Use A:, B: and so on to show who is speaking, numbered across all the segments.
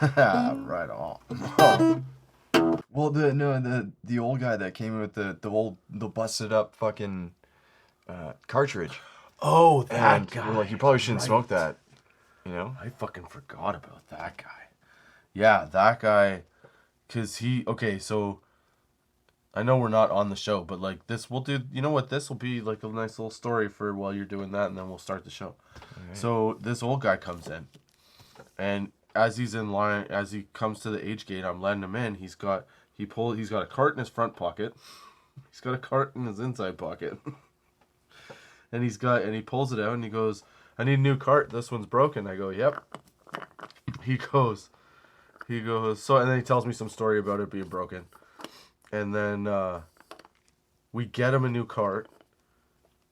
A: Right on.
B: Well, the old guy that came in with the busted up fucking cartridge.
A: Oh, that
B: And
A: guy.
B: we're like, you probably shouldn't
A: Right.
B: smoke that. You know?
A: I fucking forgot about that guy. Yeah, that guy. Okay, so I know we're not on the show, but like this, we'll do. You know what? This will be like a nice little story for while you're doing that, and then we'll start the show.
B: Okay.
A: So this old guy comes in, and as he's in line, as he comes to the age gate, I'm letting him in. He's got a cart in his front pocket. He's got a cart in his inside pocket, and he pulls it out and he goes, "I need a new cart. This one's broken." I go, "Yep." He goes, so, and then he tells me some story about it being broken. And then we get him a new cart.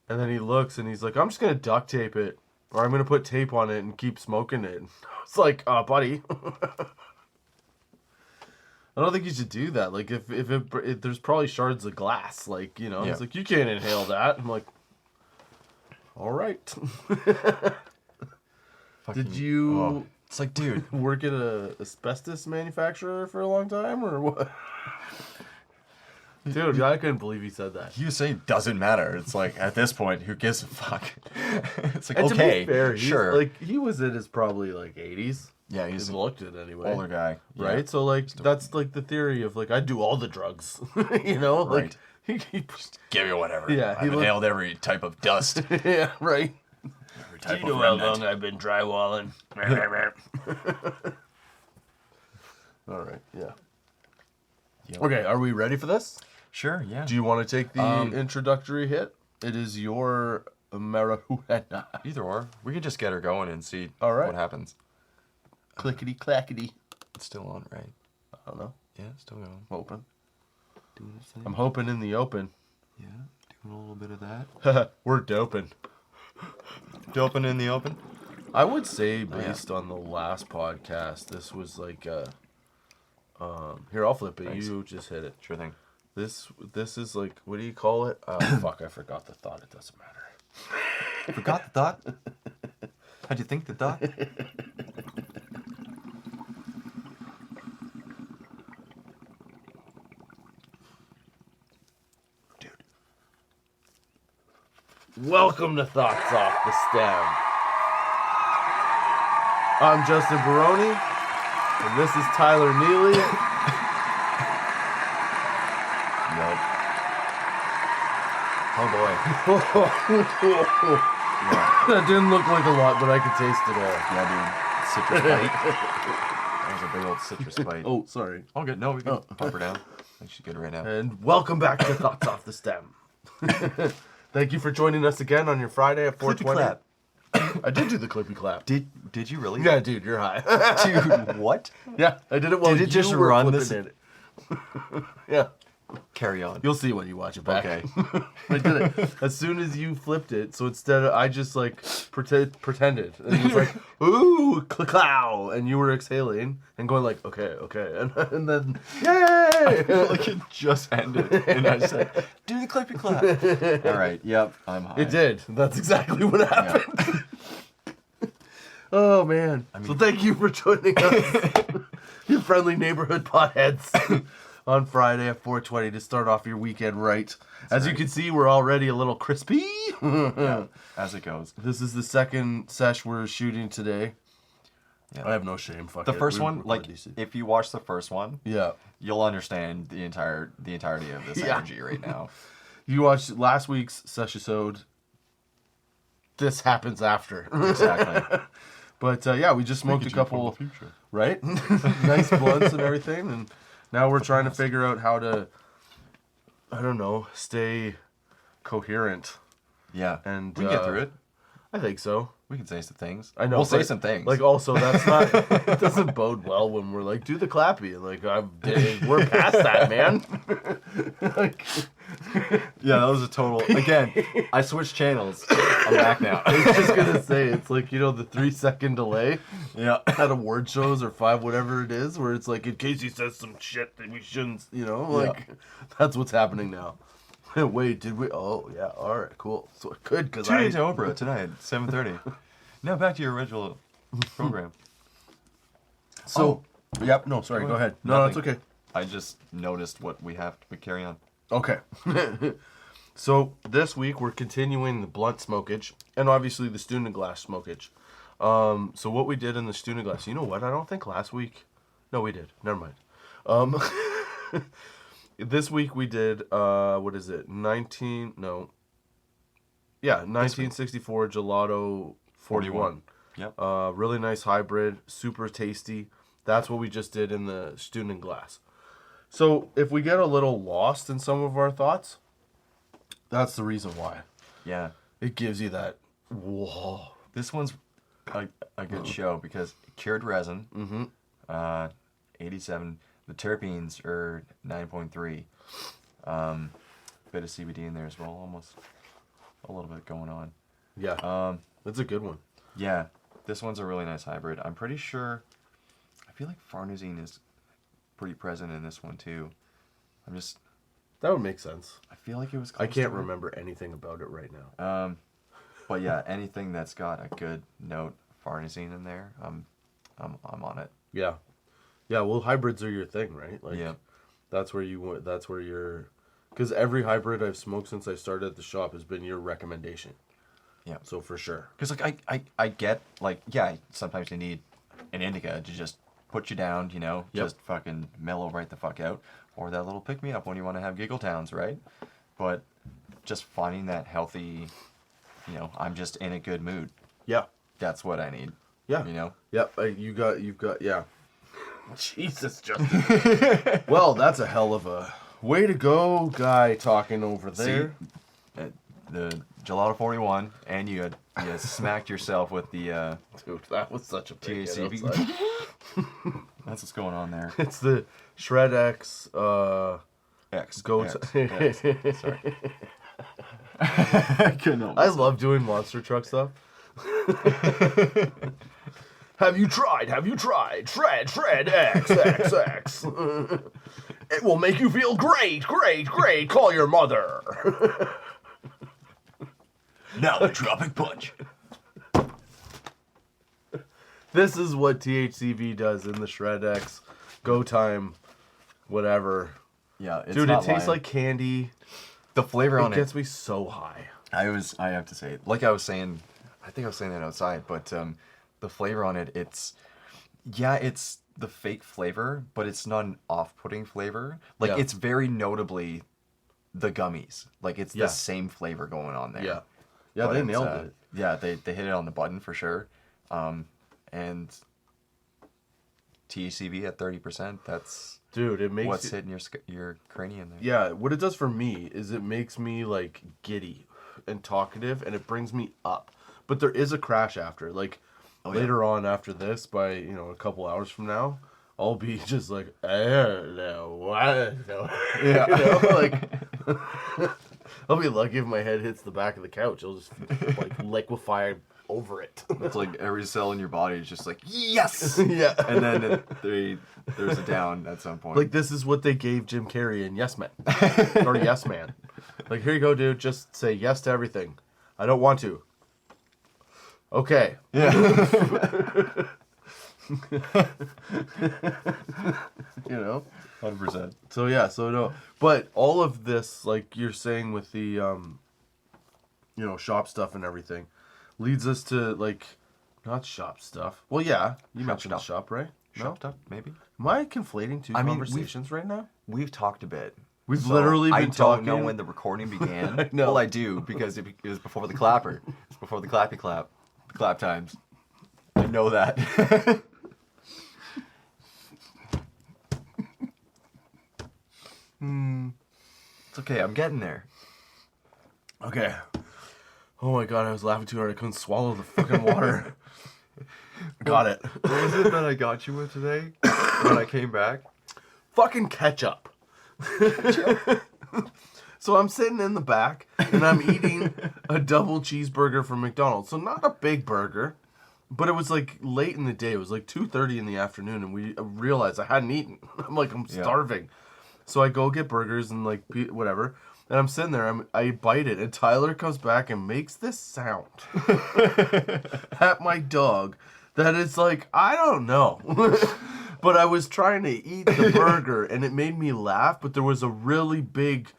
A: And then he looks and he's like, "I'm just going to duct tape it. Or I'm going to put tape on it and keep smoking it." It's like, buddy. I don't think you should do that. Like, if there's probably shards of glass. Like, you know,
B: Yeah.
A: It's like, you can't inhale that. I'm like, all right. Did you...
B: Oh. It's like, dude,
A: work at a asbestos manufacturer for a long time, or what? Dude, I couldn't believe he said that.
B: you say doesn't matter. It's like, at this point, who gives a fuck? It's like,
A: And
B: okay,
A: to be fair,
B: sure.
A: like he was in his probably like 80s.
B: Yeah, he's
A: He
B: an
A: looked it anyway.
B: older guy.
A: Right?
B: Yeah.
A: So like that's like the theory of like I do all the drugs. You know? Like
B: Right.
A: he
B: Give me whatever.
A: Yeah, he
B: I've inhaled every type of dust.
A: yeah, right.
B: Every type
A: Do you
B: of
A: know how
B: remnant.
A: long I've been drywalling? All right, yeah.
B: Yep.
A: Okay, are we ready for this?
B: Sure, yeah.
A: Do you want to take the introductory hit? It is your marijuana.
B: Either or. We can just get her going and see
A: All right.
B: what happens.
A: Clickety clackety.
B: It's still on, right?
A: I don't know.
B: Yeah, it's still going.
A: Hoping.
B: Doing its thing.
A: I'm hoping in the open.
B: Yeah, doing a little bit of that.
A: We're doping.
B: Doping in the open.
A: I would say,
B: yeah.
A: based on the last podcast, this was like here, I'll flip it.
B: Thanks.
A: You just hit it.
B: Sure thing.
A: This is like, what do you call it? Fuck, I forgot the thought. It doesn't matter.
B: Forgot the thought? How'd you think the thought?
A: Dude. Welcome to Thoughts Off the Stem. I'm Justin Barone, and this is Tyler Neely.
B: Nope. Oh boy. Yeah.
A: That didn't look like a lot, but I could taste it all.
B: Yeah, dude. Citrus bite. That was a big old citrus bite.
A: Oh, sorry.
B: All good. No, we can pop her down. I think she's good right now.
A: And welcome back to Thoughts Off the Stem. Thank you for joining us again on your Friday at 4:20.
B: Clippy clap.
A: I did do the clippy clap.
B: Did you really?
A: Yeah, dude, you're high.
B: Dude, what?
A: Yeah, I did it while
B: Did it
A: you
B: just
A: were
B: run
A: flipping
B: this-
A: it. Yeah,
B: Carry on.
A: you'll see when you watch it back.
B: Okay.
A: I did it as soon as you flipped it. So instead of I just like pretended, and it was like ooh, clow, and you were exhaling and going like okay, and then yay!
B: Like it just ended, and I said, "Do the clippy clap." All right. Yep. I'm high.
A: It did. That's exactly what happened. Oh man! So thank you for joining us, your friendly neighborhood potheads, on Friday at 4:20 to start off your weekend right. As you can see, we're already a little crispy.
B: Yeah, as it goes.
A: This is the second sesh we're shooting today.
B: Yeah.
A: I have no shame. Fuck
B: The
A: it.
B: first
A: We're
B: one, like,
A: decent.
B: if you watch the first one,
A: Yeah.
B: you'll understand the entirety of this
A: Yeah.
B: energy right now.
A: You watched last week's session. This happens after.
B: Exactly.
A: But yeah, we just smoked a couple, right? Nice blunts and everything, and now we're trying to figure out how to, I don't know, stay coherent.
B: Yeah.
A: And
B: we can get through it.
A: I think so.
B: We can say some things.
A: I know.
B: We'll say
A: but,
B: some things.
A: Like also, that's not. It doesn't bode well when we're like, do the clappy. Like we're past that, man. Like,
B: yeah, that was a total. Again, I switched channels. I'm back now.
A: I was just gonna say it's like the 3-second delay
B: Yeah.
A: at award shows or 5 whatever it is, where it's like in case he says some shit that we shouldn't, like that's what's happening now. Wait, did we? Oh yeah, all right, cool. So good because
B: Tune into Oprah tonight, 7:30. Now back to your original program.
A: So Yep. No, sorry. Go ahead. No,
B: Nothing.
A: that's okay.
B: I just noticed what we have to carry on.
A: Okay. So this week we're continuing the blunt smokage and obviously the student glass smokage. So what we did in the student glass, you know what? I don't think last week. No, we did. Never mind. This week we did what is it? 1964 Gelato 41.
B: Yep.
A: Really nice hybrid, super tasty. That's what we just did in the student glass. So if we get a little lost in some of our thoughts, that's the reason why.
B: Yeah.
A: It gives you that, whoa.
B: This one's a good show because cured resin, 87. The terpenes are 9.3. Bit of CBD in there as well, almost a little bit going on.
A: Yeah. It's a good one.
B: Yeah. This one's a really nice hybrid. I'm pretty sure, I feel like farnesene is pretty present in this one too.
A: That would make sense.
B: I feel like it was
A: I
B: close
A: can't
B: to it.
A: remember anything about it right now.
B: But yeah, anything that's got a good note farnesene in there, I'm on it.
A: Yeah. Yeah, well, hybrids are your thing, right? Like,
B: Yeah.
A: that's where you're, because every hybrid I've smoked since I started at the shop has been your recommendation.
B: Yeah.
A: So for sure.
B: Because like I get like, yeah, sometimes you need an indica to just put you down, you know,
A: Yep.
B: just fucking mellow right the fuck out, or that little pick me up when you want to have giggle towns, right? But just finding that healthy, you know, I'm just in a good mood.
A: Yeah.
B: That's what I need.
A: Yeah.
B: You know.
A: Yep. You've got. Yeah. Jesus, Justin. Well, that's a hell of a way to go, guy talking over there.
B: See, the Gelato 41, and you smacked yourself with the
A: Dude, that was such a big hit
B: THC.
A: outside.
B: That's what's going on there.
A: It's the Shred X.
B: X.
A: Go
B: X,
A: to.
B: X. Sorry. I couldn't help
A: I
B: myself.
A: love doing monster truck stuff. Have you tried? Shred X, X, X. It will make you feel great. Call your mother.
B: Now the Tropic Punch.
A: This is what THCV does in the Shred X. Go time, whatever.
B: Yeah, it's
A: Dude, it
B: not
A: tastes
B: lying.
A: like candy.
B: The flavor on
A: It
B: it.
A: gets me so high.
B: I have to say, like I was saying, I think I was saying that outside, but the flavor on it, it's the fake flavor, but it's not an off-putting flavor. Like,
A: Yeah.
B: it's very notably the gummies. Like, it's
A: Yeah.
B: the same flavor going on there.
A: Yeah. Yeah,
B: But
A: they
B: it's,
A: nailed it.
B: Yeah, they hit it on the button for sure. And THCV at 30%, that's
A: Dude, it makes
B: what's
A: it,
B: hitting your cranium there.
A: yeah, what it does for me is it makes me like giddy and talkative and it brings me up. But there is a crash after. Like later on after this, by a couple hours from now, I'll be just like, I don't know what.
B: Yeah.
A: Like I'll be lucky if my head hits the back of the couch. It'll just like liquefy over it.
B: It's like every cell in your body is just like, yes!
A: Yeah.
B: And then there's a down at some point.
A: Like, this is what they gave Jim Carrey in Yes Man. Or Yes Man. Like, here you go, dude. Just say yes to everything. I don't want to. Okay.
B: Yeah.
A: You know?
B: 100%.
A: So, yeah. So, no. But all of this, like you're saying with the, shop stuff and everything, leads us to, like, not shop stuff. Well, yeah. You mentioned the shop, right?
B: Shop stuff, maybe?
A: Am I conflating two conversations right now?
B: We've talked a bit.
A: We've
B: So,
A: literally been
B: I
A: talking.
B: don't know when the recording began.
A: I know.
B: Well, I do, because it was before the clapper. It's before the clappy clap. The clap times. I know that. It's okay, I'm getting there.
A: Okay. Oh my god, I was laughing too hard. I couldn't swallow the fucking water. Got it.
B: What was it that I got you with today when I came back?
A: Fucking ketchup. So I'm sitting in the back and I'm eating a double cheeseburger from McDonald's. So not a big burger, but it was like late in the day. It was like 2:30 in the afternoon and we realized I hadn't eaten. I'm starving. So I go get burgers and like whatever. And I'm sitting there, I bite it, and Tyler comes back and makes this sound at my dog that is like, I don't know. But I was trying to eat the burger, and it made me laugh, but there was a really big,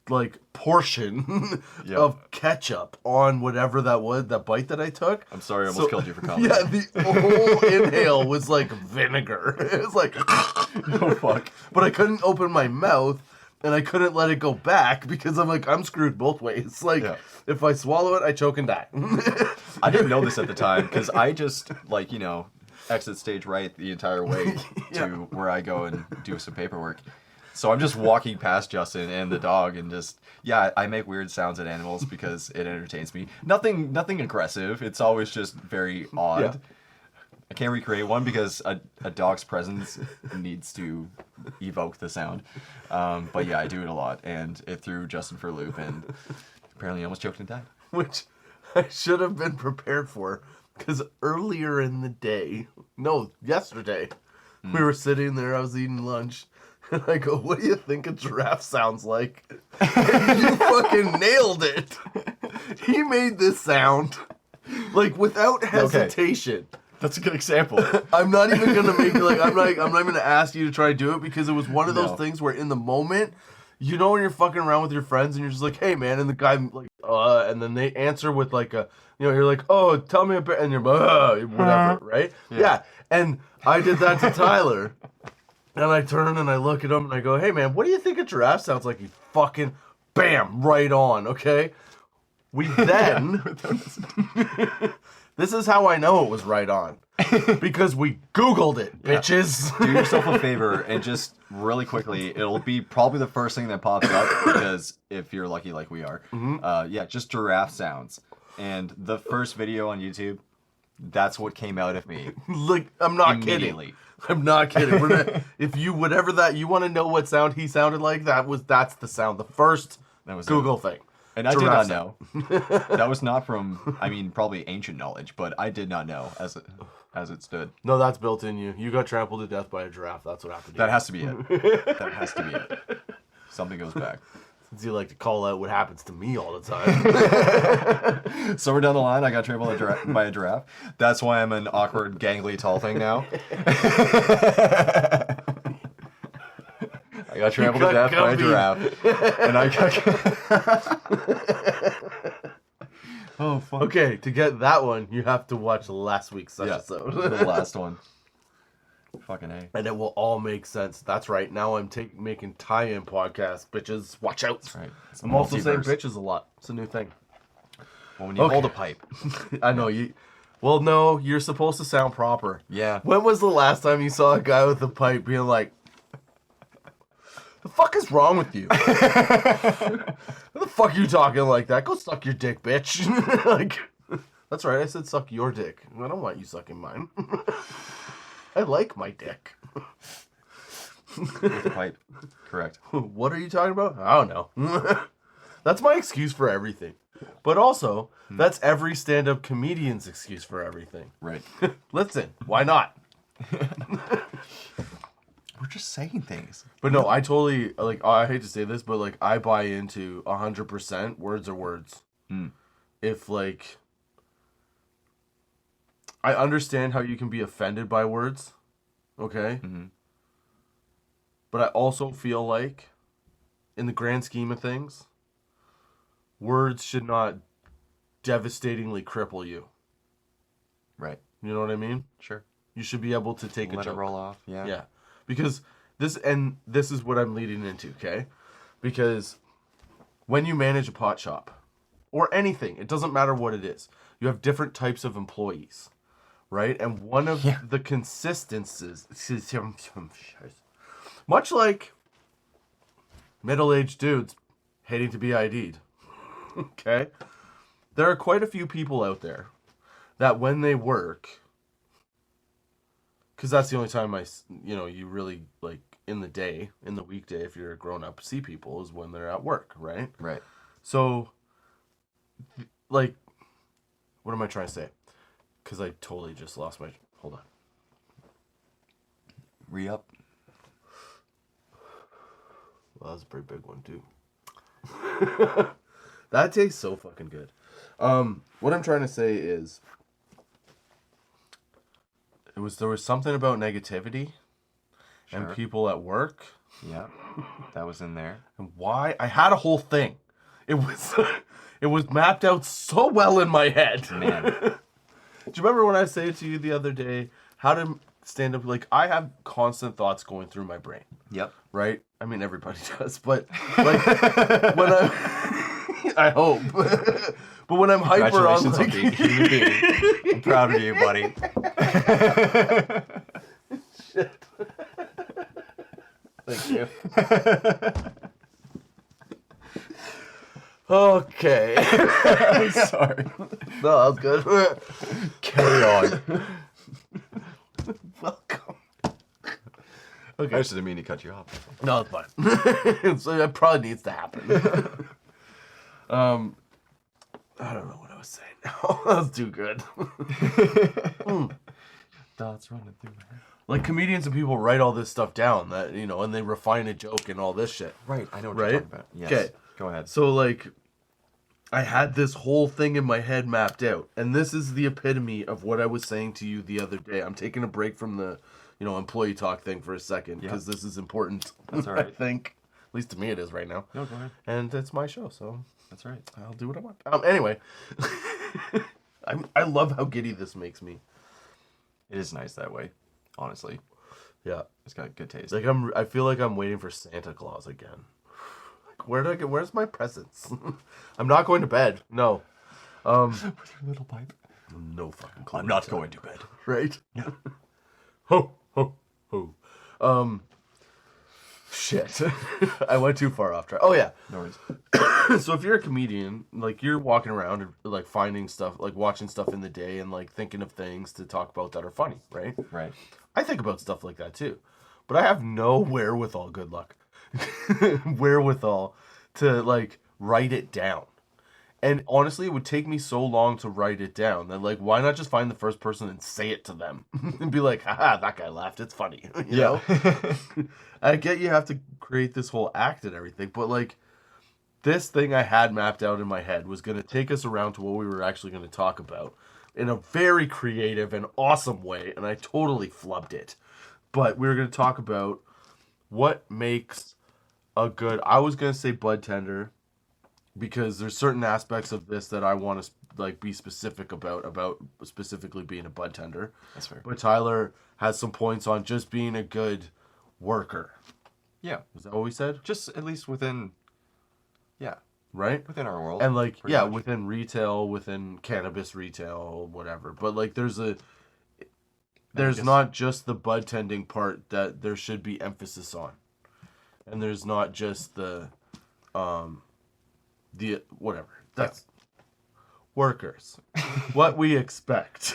A: like, portion of ketchup on whatever that was, that bite that I took.
B: I'm sorry, I almost killed you for comedy.
A: Yeah, the whole inhale was like vinegar. It was like,
B: oh, fuck.
A: But I couldn't open my mouth, and I couldn't let it go back, because I'm screwed both ways. Like, if I swallow it, I choke and die.
B: I didn't know this at the time, because I just, like, exit stage right the entire way to where I go and do some paperwork. So I'm just walking past Justin and the dog and just, I make weird sounds at animals because it entertains me. Nothing aggressive. It's always just very odd. Yeah. I can't recreate one because a dog's presence needs to evoke the sound. But yeah, I do it a lot, and it threw Justin for a loop, and apparently I almost choked and died.
A: Which I should have been prepared for, because earlier in the day, yesterday, we were sitting there, I was eating lunch, and I go, what do you think a giraffe sounds like? And you fucking nailed it. He made this sound, like, without hesitation.
B: Okay. That's a good example.
A: I'm not even going to make it, like, I'm not even going to ask you to try to do it, because it was one of those things where in the moment, when you're fucking around with your friends and you're just like, hey, man, and the guy, like, and then they answer with, like, you're like, oh, tell me a bit, and you're, whatever, right? Yeah. And I did that to Tyler. And I turn and I look at him and I go, hey, man, what do you think a giraffe sounds like? You fucking, bam, right on, okay? We then, this is how I know it was right on. Because we Googled it, bitches.
B: Do yourself a favor and just really quickly, it'll be probably the first thing that pops up, because if you're lucky like we are, just giraffe sounds. And the first video on YouTube, that's what came out of me.
A: Like, I'm not kidding. I'm not kidding. If you, whatever that, you want to know what sound he sounded like, that's the sound. The first Google thing.
B: And I did not know. That was not from, probably ancient knowledge, but I did not know as it stood.
A: No, that's built in you. You got trampled to death by a giraffe. That's what happened to you.
B: That has to be it. That has to be it. Something goes back.
A: Since you like to call out what happens to me all the time.
B: So we're down the line. I got trampled by a giraffe. That's why I'm an awkward, gangly, tall thing now. I got trampled to death by a giraffe. And I got...
A: Oh, fuck. Okay, to get that one, you have to watch last week's episode.
B: The last one. Fucking A.
A: And it will all make sense. That's right. Now I'm making tie-in podcasts, bitches. Watch out. That's
B: right.
A: I'm also saying bitches a lot. It's a new thing.
B: Well, when you hold a pipe.
A: I know. Well, no, you're supposed to sound proper.
B: Yeah.
A: When was the last time you saw a guy with a pipe being like, the fuck is wrong with you? What the fuck are you talking like that? Go suck your dick, bitch. Like, that's right. I said suck your dick. I don't want you sucking mine. I like my dick.
B: With a pipe. Correct.
A: What are you talking about? I don't know. That's my excuse for everything. But also, that's every stand-up comedian's excuse for everything.
B: Right.
A: Listen, why not?
B: We're just saying things.
A: But no, I totally, like, I hate to say this, but, like, I buy into 100% words are words. If, like... I understand how you can be offended by words, okay? Mm-hmm. But I also feel like, in the grand scheme of things, words should not devastatingly cripple you.
B: Right.
A: You know what I mean?
B: Sure.
A: You should be able to take
B: Let
A: a joke.
B: it roll off, yeah.
A: Yeah. Because this is what I'm leading into, okay? Because when you manage a pot shop, or anything, it doesn't matter what it is, you have different types of employees. Right? And one of the consistencies, much like middle-aged dudes hating to be ID'd, okay? There are quite a few people out there that when they work, because that's the only time you really, like, in the day, in the weekday, if you're a grown-up, see people is when they're at work, right?
B: Right.
A: So, like, what am I trying to say? Because I totally just lost my... Hold on.
B: Re-up.
A: Well, that was a pretty big one, too. That tastes so fucking good. What I'm trying to say is... There was something about negativity and people at work.
B: Yeah, that was in there.
A: And why? I had a whole thing. It was it was mapped out so well in my head.
B: Man.
A: Do you remember when I said to you the other day how to stand up? Like, I have constant thoughts going through my brain.
B: Yep.
A: Right? I mean, everybody does, but like when I hope. But when I'm hyper on, like,
B: being a human being. I'm proud of you, buddy.
A: Shit. Thank you. Okay.
B: I'm sorry.
A: No, that was good.
B: Carry on.
A: Welcome.
B: Okay. I just didn't mean to cut you off.
A: No, it's fine. So that probably needs to happen. I don't know what I was saying now. That was too good.
B: Thoughts running through my head.
A: Like, comedians and people write all this stuff down, that, you know, and they refine a joke and all this shit.
B: Right, I know what
A: right?
B: you're talking about. Yes.
A: Okay.
B: Go ahead.
A: So, like, I had this whole thing in my head mapped out. And this is the epitome of what I was saying to you the other day. I'm taking a break from the, you know, employee talk thing for a second, because this is important.
B: That's all right.
A: I think. At least to me it is right now.
B: No, go ahead.
A: And it's my show, so
B: that's right.
A: I'll do what I want. Anyway. I love how giddy this makes me.
B: It is nice that way, honestly.
A: Yeah.
B: It's got good taste.
A: Like, I feel like I'm waiting for Santa Claus again. Like, where's my presents? I'm not going to bed. No.
B: With your little pipe.
A: No fucking clue.
B: I'm not going to bed.
A: Right? Yeah. Ho, ho, ho. Shit. I went too far off track. Oh, yeah.
B: No worries.
A: So if you're a comedian, like, you're walking around and, like, finding stuff, like, watching stuff in the day and, like, thinking of things to talk about that are funny, right?
B: Right.
A: I think about stuff like that, too. But I have no wherewithal, good luck, wherewithal to, like, write it down. And honestly, it would take me so long to write it down that, like, why not just find the first person and say it to them? And be like, haha, that guy laughed, it's funny. You know? I get you have to create this whole act and everything, but, like, this thing I had mapped out in my head was going to take us around to what we were actually going to talk about in a very creative and awesome way, and I totally flubbed it. But we were going to talk about what makes a good... I was going to say Budtender, because there's certain aspects of this that I want to, like, be specific about specifically being a Budtender.
B: That's fair.
A: But Tyler has some points on just being a good worker.
B: Yeah.
A: Is that what we said?
B: Just at least within... Yeah.
A: Right?
B: Within our world.
A: And, like, yeah,
B: much.
A: within retail, within cannabis retail, whatever. But, like, there's not just the bud tending part that there should be emphasis on. And there's not just the whatever. That's workers. What we expect.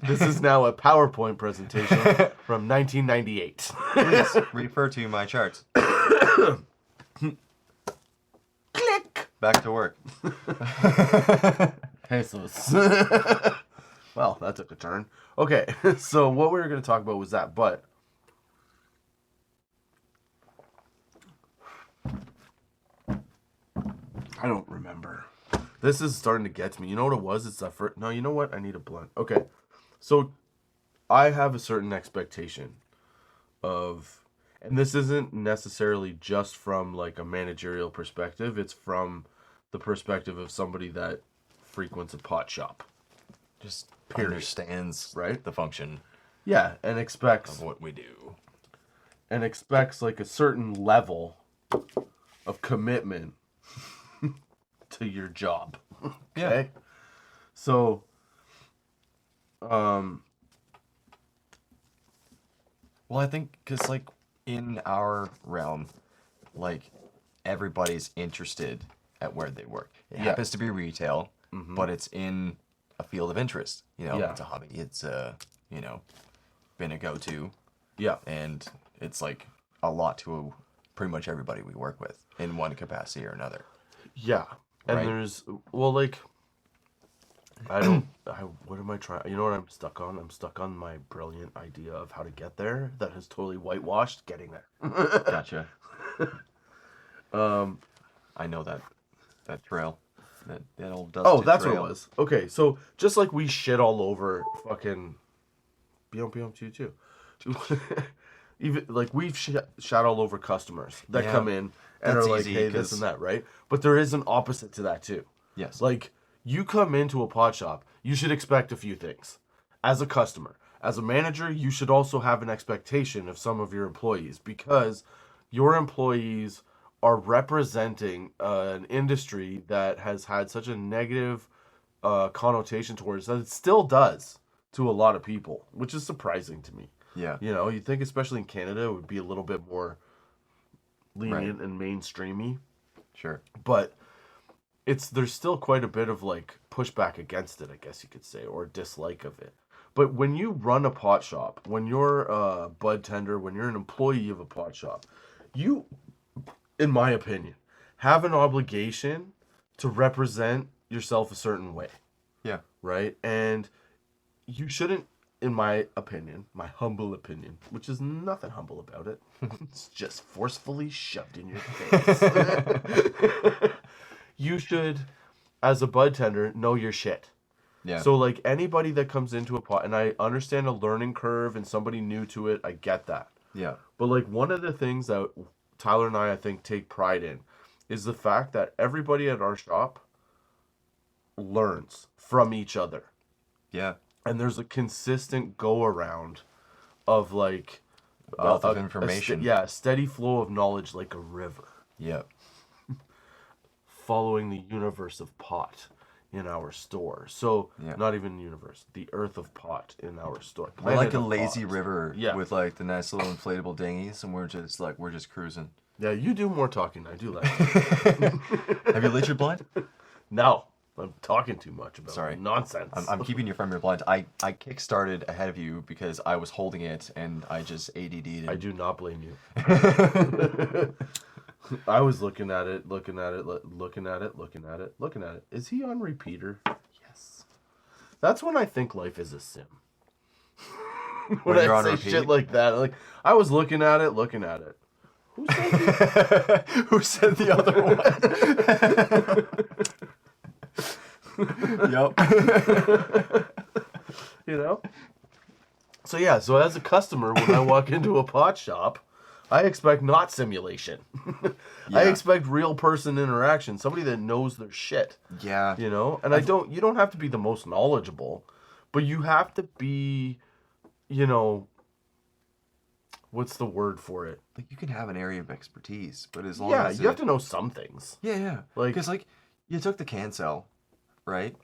A: This is now a PowerPoint presentation from 1998.
B: Please refer to my charts.
A: Click.
B: Back to work.
A: Jesus. Well, that took a turn. Okay, so what we were going to talk about was that, but I don't remember. This is starting to get to me. You know what it was? It's that first... No, you know what? I need a blunt. Okay, so I have a certain expectation of... And this isn't necessarily just from, like, a managerial perspective. It's from the perspective of somebody that frequents a pot shop.
B: Just understands,
A: right,
B: the function.
A: Yeah, and expects...
B: of what we do.
A: And expects, like, a certain level of commitment to your job. Okay? Yeah. So,
B: well, I think, because, like, in our realm, like, everybody's interested at where they work. It happens to be retail, but it's in a field of interest. You know, it's a hobby. It's, you know, been a go-to.
A: Yeah.
B: And it's, like, a lot to pretty much everybody we work with in one capacity or another.
A: Yeah. And there's, well, like, what am I trying? You know what I'm stuck on? I'm stuck on my brilliant idea of how to get there that has totally whitewashed getting there.
B: Gotcha. I know that trail. That old dusty
A: Oh, that's
B: trail.
A: what it was. Okay, so just like we shit all over fucking... Too. even like we've shot all over customers that
B: Yeah,
A: come in and
B: that's
A: are like,
B: easy,
A: hey, this
B: 'cause-
A: and that, right? But there is an opposite to that too.
B: Yes.
A: Like, you come into a pot shop, you should expect a few things. As a customer, as a manager, you should also have an expectation of some of your employees, because your employees are representing an industry that has had such a negative connotation towards that it still does to a lot of people, which is surprising to me.
B: Yeah.
A: You know, you'd think especially in Canada it would be a little bit more lenient and mainstreamy,
B: Sure.
A: but there's still quite a bit of like pushback against it, I guess you could say, or dislike of it. But when you run a pot shop, when you're a budtender, when you're an employee of a pot shop, you, in my opinion, have an obligation to represent yourself a certain way,
B: Yeah.
A: right? And you shouldn't, in my opinion, my humble opinion, which is nothing humble about it, it's just forcefully shoved in your face. You should, as a bud tender, know your shit.
B: Yeah.
A: So, like, anybody that comes into a pot, and I understand a learning curve and somebody new to it, I get that.
B: Yeah.
A: But, like, one of the things that Tyler and I think, take pride in is the fact that everybody at our shop learns from each other.
B: Yeah.
A: And there's a consistent go-around of, like...
B: Wealth of information.
A: A steady flow of knowledge like a river.
B: Yeah.
A: Following the universe of pot in our store. So, not even universe, the earth of pot in our store.
B: We're like a
A: Planet of
B: lazy
A: pot.
B: river
A: Yeah.
B: with like the nice little inflatable dinghies, and we're just cruising.
A: Yeah, you do more talking. I do like it.
B: Have you lit your blind?
A: No, I'm talking too much about
B: Sorry.
A: nonsense.
B: I'm keeping you from your blind. I kick-started ahead of you because I was holding it and I just ADD'd it.
A: I do not blame you. I was looking at it. Is he on repeater? Yes. That's when I think life is a sim. when
B: you're
A: I
B: on
A: say
B: repeat?
A: shit like that, like I was looking at it. Who said the,
B: Who said the other one? Yep.
A: you know? So yeah, so as a customer, when I walk into a pot shop, I expect not simulation. I
B: Yeah.
A: expect real person interaction, somebody that knows their shit.
B: Yeah.
A: You know? And you don't have to be the most knowledgeable, but you have to be, you know, what's the word for it?
B: Like you can have an area of expertise, but as long
A: Yeah,
B: as
A: you have to know some things.
B: Yeah.
A: Like-
B: because like you took the cancel, right?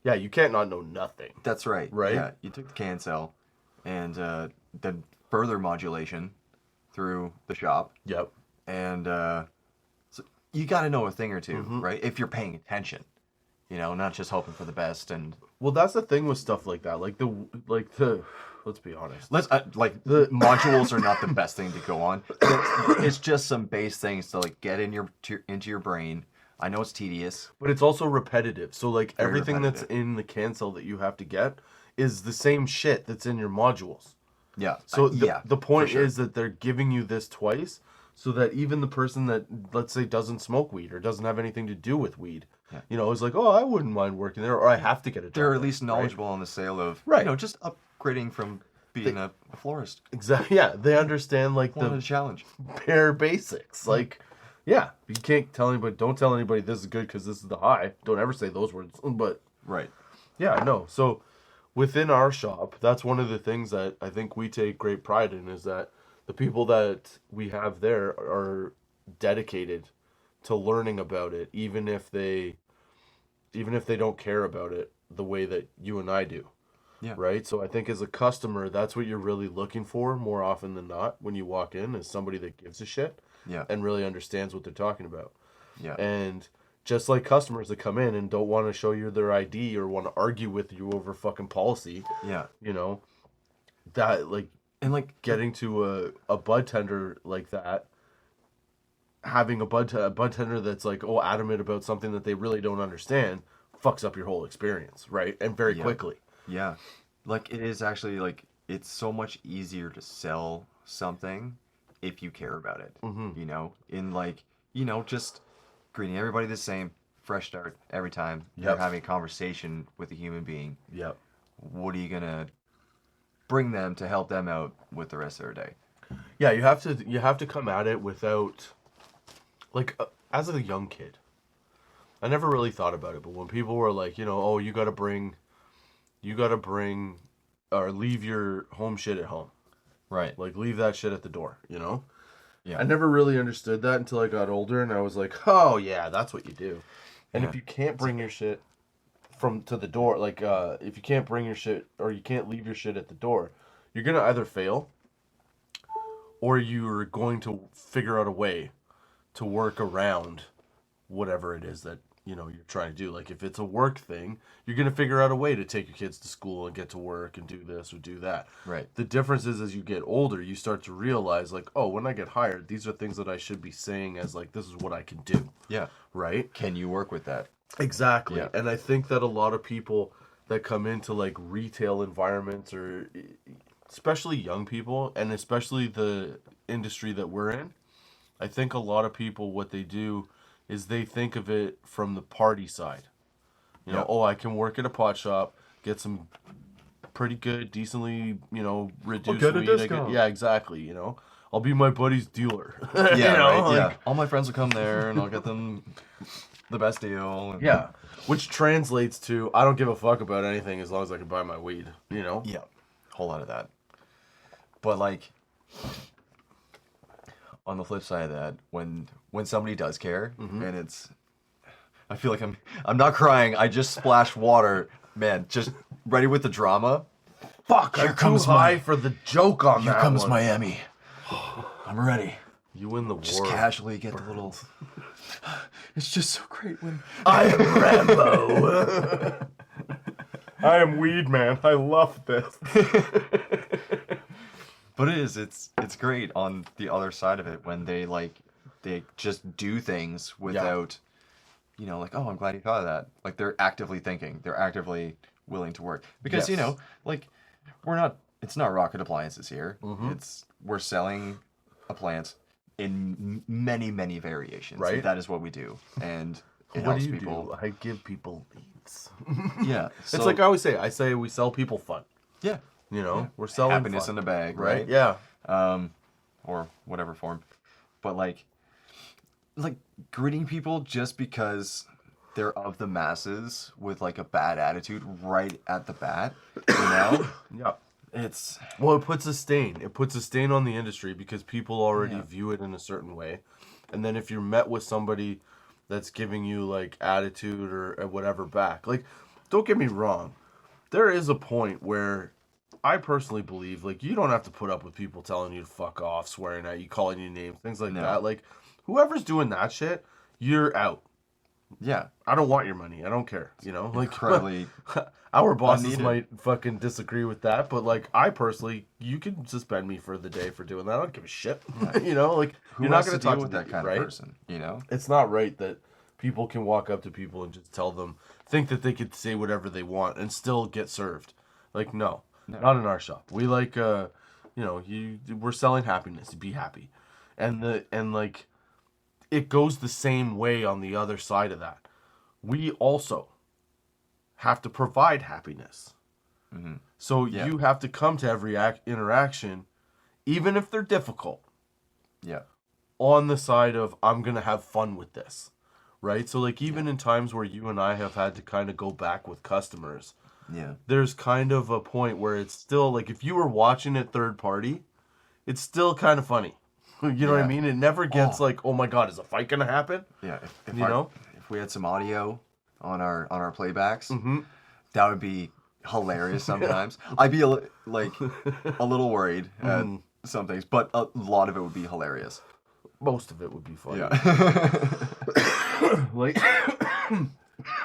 A: Yeah, you can't not know nothing.
B: That's right.
A: Right?
B: Yeah, you took the cancel, and then further modulation through the shop,
A: Yep.
B: and so you got to know a thing or two,
A: Mm-hmm.
B: right? If you're paying attention, you know, not just hoping for the best. And
A: Well, that's the thing with stuff like that. Like the let's be honest.
B: let's the modules are not the best thing to go on. It's just some base things to like get into your brain. I know it's tedious.
A: But it's also repetitive. So like
B: Very
A: everything that's
B: repetitive.
A: in the cancel that you have to get is the same shit that's in your modules.
B: Yeah.
A: So
B: yeah,
A: the point
B: for sure.
A: is that they're giving you this twice so that even the person that, let's say, doesn't smoke weed or doesn't have anything to do with weed, you know, is like, oh, I wouldn't mind working there, or I have to get a job.
B: they're at least
A: right?
B: knowledgeable on the sale of
A: Right.
B: you know, just upgrading from being a florist.
A: Exactly. Yeah, they understand like
B: Wanted a
A: the
B: challenge.
A: bare basics. Like, yeah, you can't tell anybody. Don't tell anybody this is good because this is the high. Don't ever say those words. But
B: Right.
A: yeah, no. So within our shop, that's one of the things that I think we take great pride in, is that the people that we have there are dedicated to learning about it, even if they don't care about it the way that you and I do.
B: Yeah.
A: Right? So I think as a customer, that's what you're really looking for more often than not when you walk in, is somebody that gives a shit
B: Yeah.
A: and really understands what they're talking about.
B: Yeah.
A: And just like customers that come in and don't want to show you their ID or want to argue with you over fucking policy,
B: Yeah.
A: you know, that like
B: And like
A: getting to a bud tender like that, having a bud tender that's like, oh, adamant about something that they really don't understand, fucks up your whole experience, right? And very
B: Yeah.
A: quickly.
B: Yeah. Like it is actually like it's so much easier to sell something if you care about it.
A: Mhm.
B: You know, in like, you know, just greeting everybody the same, fresh start every time you're
A: Yep.
B: having a conversation with a human being.
A: Yep.
B: What are you gonna bring them to help them out with the rest of their day.
A: Yeah, you have to come at it without, like, as a young kid, I never really thought about it, but when people were like, you know, oh, you gotta bring, or leave your home shit at home.
B: Right.
A: Like, leave that shit at the door, you know?
B: Yeah.
A: I never really understood that until I got older, and I was like, oh, yeah, that's what you do. And if you can't bring your shit to the door, like, if you can't bring your shit, or you can't leave your shit at the door, you're gonna either fail, or you're going to figure out a way to work around whatever it is that, you know, you're trying to do. Like, if it's a work thing, you're going to figure out a way to take your kids to school and get to work and do this or do that.
B: Right.
A: The difference is, as you get older, you start to realize, like, oh, when I get hired, these are things that I should be saying as, like, this is what I can do.
B: Yeah.
A: Right?
B: Can you work with that?
A: Exactly.
B: Yeah.
A: And I think that a lot of people that come into, like, retail environments, or especially young people, and especially the industry that we're in, I think a lot of people, what they do is they think of it from the party side. You know, oh, I can work at a pot shop, get some pretty good, decently, you know, reduced
B: get a
A: weed.
B: discount.
A: Yeah, exactly, you know. I'll be my buddy's dealer.
B: Yeah,
A: you know,
B: right.
A: like,
B: Yeah. All my friends will come there, and I'll get them the best deal. And...
A: Yeah, which translates to, I don't give a fuck about anything as long as I can buy my weed, you know?
B: Yeah, whole lot of that. But, like, on the flip side of that, when somebody does care, and it's, I feel like I'm not crying, I just splashed water, man, just ready with the drama.
A: Fuck, I'm too high for the joke on that one.
B: Miami. I'm ready.
A: You win the
B: Just
A: war.
B: casually get the little... It's just so great when...
A: I am Rambo. I am Weed Man. I love this.
B: But it's great on the other side of it when they just do things without, you know, like, oh, I'm glad you thought of that. Like, they're actively thinking. They're actively willing to work. Because, you know, like, it's not rocket appliances here. We're selling a plant in many, many variations.
A: Right.
B: And that is what we do. And it
A: What
B: helps
A: do you
B: people.
A: do? I give people leads.
B: Yeah.
A: It's like I always say. I say we sell people fun.
B: Yeah.
A: You know, we're selling
B: happiness
A: fun,
B: in a bag,
A: right?
B: right?
A: Yeah.
B: Or whatever form. But like greeting people just because they're of the masses with like a bad attitude right at the bat, you know?
A: Yeah.
B: It's...
A: Well, it puts a stain. It puts a stain on the industry because people already view it in a certain way. And then if you're met with somebody that's giving you like attitude or whatever back, like, don't get me wrong. There is a point where I personally believe, like, you don't have to put up with people telling you to fuck off, swearing at you, calling you names, things like that. Like, whoever's doing that shit, you're out.
B: Yeah.
A: I don't want your money. I don't care. You know? Like,
B: incredibly...
A: Our bosses
B: unneeded.
A: might fucking disagree with that, but, like, I personally, you can suspend me for the day for doing that. I don't give a shit. You know? Like,
B: Who
A: you're not
B: wants
A: going
B: to
A: to talk
B: deal
A: to
B: with that kind
A: right?
B: of person, you know?
A: It's not right that people can walk up to people and just tell them, think that they could say whatever they want and still get served. Like, no. Not in our shop. We like, you know, we're selling happiness. Be happy, and like, it goes the same way on the other side of that. We also have to provide happiness. So you have to come to every interaction, even if they're difficult.
B: Yeah.
A: On the side of, I'm gonna have fun with this, right? So like, even in times where you and I have had to kind of go back with customers.
B: Yeah.
A: There's kind of a point where it's still, like, if you were watching it third party, it's still kind of funny. You know what I mean? It never gets like, oh my God, is a fight going to happen?
B: Yeah. If we had some audio on our playbacks, that would be hilarious sometimes. I'd be a little worried at some things, but a lot of it would be hilarious.
A: Most of it would be funny.
B: Yeah.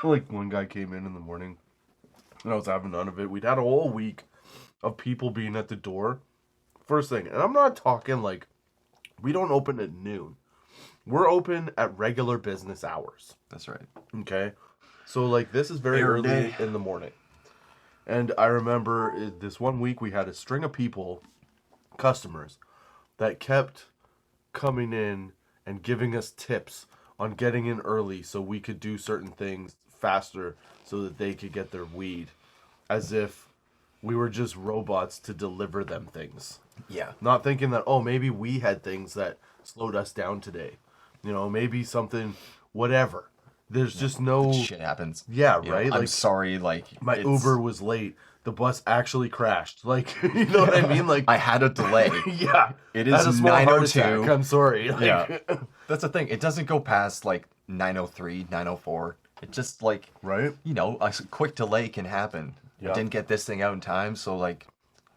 A: like one guy came in the morning, and I was having none of it. We'd had a whole week of people being at the door. First thing, and I'm not talking like, we don't open at noon. We're open at regular business hours.
B: That's right.
A: Okay? So, like, this is very early in the morning. And I remember this one week we had a string of people, customers, that kept coming in and giving us tips on getting in early so we could do certain things faster so that they could get their weed. As if we were just robots to deliver them things.
B: Yeah.
A: Not thinking that, oh, maybe we had things that slowed us down today. You know, maybe something, whatever. There's just no...
B: Shit happens.
A: Yeah,
B: You
A: right?
B: know, I'm
A: Like,
B: sorry, like...
A: my Uber was late. The bus actually crashed. Like, you know what I mean? Like,
B: I had a delay.
A: yeah.
B: It
A: I had a
B: is
A: small heart
B: 9:02.
A: attack. I'm sorry. Like,
B: Yeah. That's the thing. It doesn't go past, like, 9:03, 9:04. It just, like...
A: Right?
B: You know, a quick delay can happen.
A: Yeah.
B: I didn't get this thing out in time, so, like,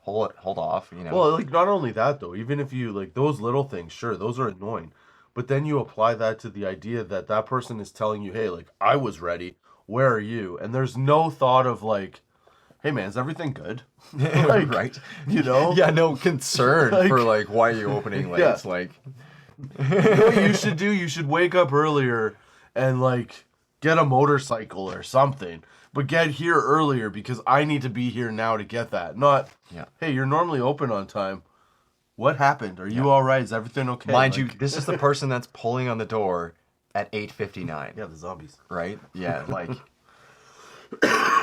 B: hold off, you know?
A: Well, like, not only that, though. Even if you, like, those little things, sure, those are annoying. But then you apply that to the idea that that person is telling you, hey, like, I was ready. Where are you? And there's no thought of, like, hey, man, is everything good? Like,
B: right?
A: You know?
B: Yeah, no concern
A: Like-
B: for, like, why are you opening late?
A: Yeah.
B: It's like...
A: You know what you should do? You should wake up earlier and, like, get a motorcycle or something. But get here earlier because I need to be here now to get that. Not,
B: Yeah.
A: hey, you're normally open on time. What happened? Are you all right? Is everything okay?
B: Mind you,
A: Like-
B: this is the person that's pulling on the door at 8:59.
A: Yeah, the zombies.
B: Right? Yeah, like...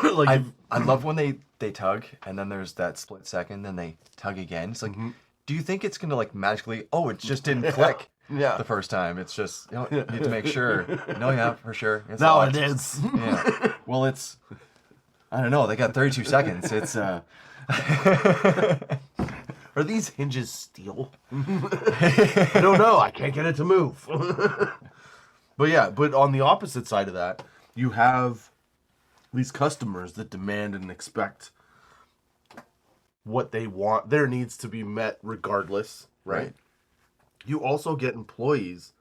A: Like,
B: I love when they tug, and then there's that split second, then they tug again. It's like, do you think it's gonna like magically? Oh, it just didn't click.
A: Yeah.
B: The first time, it's just you need to make sure. No, yeah, for sure. It's
A: now
B: locked.
A: it is.
B: Yeah. Well, it's I don't know. They got 32 seconds. It's
A: Are these hinges steel? I don't know. I can't get it to move. But yeah, but on the opposite side of that, you have these customers that demand and expect what they want. Their needs to be met regardless, right? You also get employees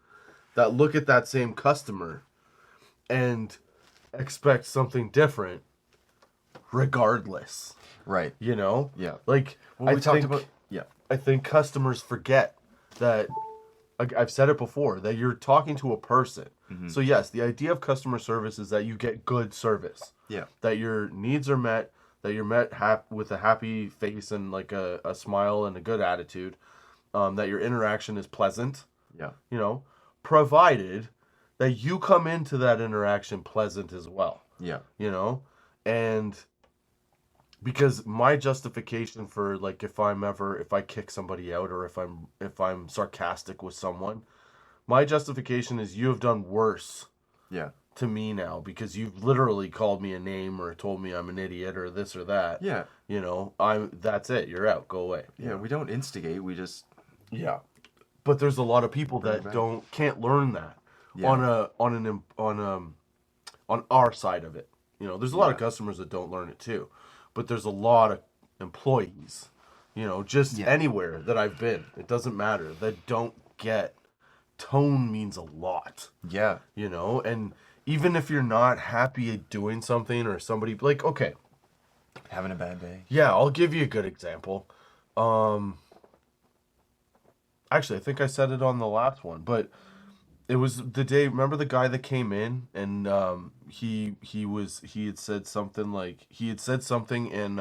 A: that look at that same customer and expect something different regardless.
B: right.
A: You know?
B: Yeah.
A: Like,
B: Well, we talked about
A: I think customers forget that, I've said it before, that you're talking to a person. So yes, the idea of customer service is that you get good service.
B: Yeah.
A: That your needs are met, that you're met with a happy face and like a smile and a good attitude, that your interaction is pleasant,
B: Yeah.
A: you know, provided that you come into that interaction pleasant as well.
B: Yeah.
A: You know, and because my justification for like if I kick somebody out or if I'm sarcastic with someone, my justification is you have done worse
B: Yeah.
A: to me now because you've literally called me a name or told me I'm an idiot or this or that.
B: Yeah.
A: You know, that's it. You're out. Go away.
B: Yeah. We don't instigate. We just
A: Yeah. But there's a lot of people that can't learn that
B: Yeah.
A: on our side of it. You know, there's a lot of customers that don't learn it too. But there's a lot of employees, you know, just anywhere that I've been, it doesn't matter, that don't get tone means a lot,
B: yeah.
A: you know, and even if you're not happy at doing something or somebody, like, okay,
B: Having a bad day.
A: yeah, I'll give you a good example. Actually, I think I said it on the last one, but it was the day, remember the guy that came in and he had said something in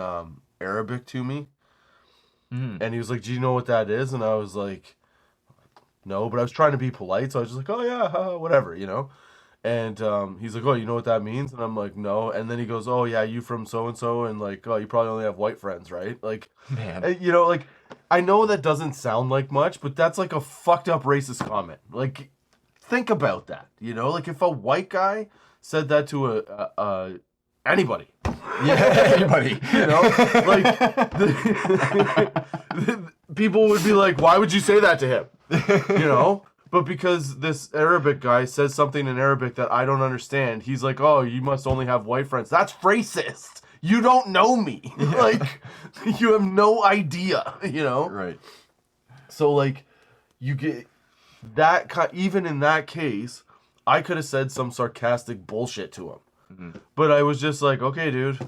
A: Arabic to me. And he was like, do you know what that is? And I was like, no, but I was trying to be polite, so I was just like, oh yeah, whatever, you know. And he's like, oh, you know what that means? And I'm like, no. And then he goes, oh yeah, you from so and so, and like, oh, you probably only have white friends, right? Like,
B: Man.
A: you know, like, I know that doesn't sound like much, but that's like a fucked up racist comment. Like, think about that, you know? Like, if a white guy said that to anybody,
B: Yeah. Anybody.
A: you know, like, people would be like, why would you say that to him? You know? But because this Arabic guy says something in Arabic that I don't understand, he's like, oh, you must only have white friends. That's racist. You don't know me. Like, you have no idea, you know?
B: Right.
A: So, like, you get that, even in that case, I could have said some sarcastic bullshit to him. But I was just like, okay, dude,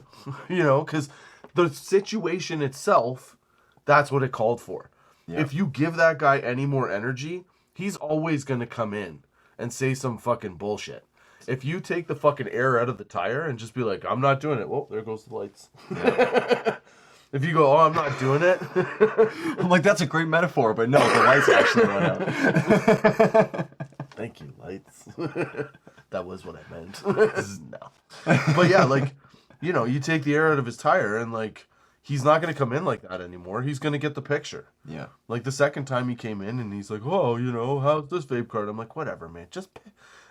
A: you know, because the situation itself, that's what it called for.
B: Yeah.
A: If you give that guy any more energy, he's always going to come in and say some fucking bullshit. If you take the fucking air out of the tire and just be like, I'm not doing it. Well, there goes the lights.
B: Yeah.
A: If you go, oh, I'm not doing it.
B: I'm like, that's a great metaphor, but no, the lights actually went out.
A: Thank you, lights. That was what I meant. No. But yeah, like, you know, you take the air out of his tire and like, he's not going to come in like that anymore. He's going to get the picture.
B: Yeah.
A: Like the second time he came in and he's like, oh, you know, how's this vape card? I'm like, whatever, man.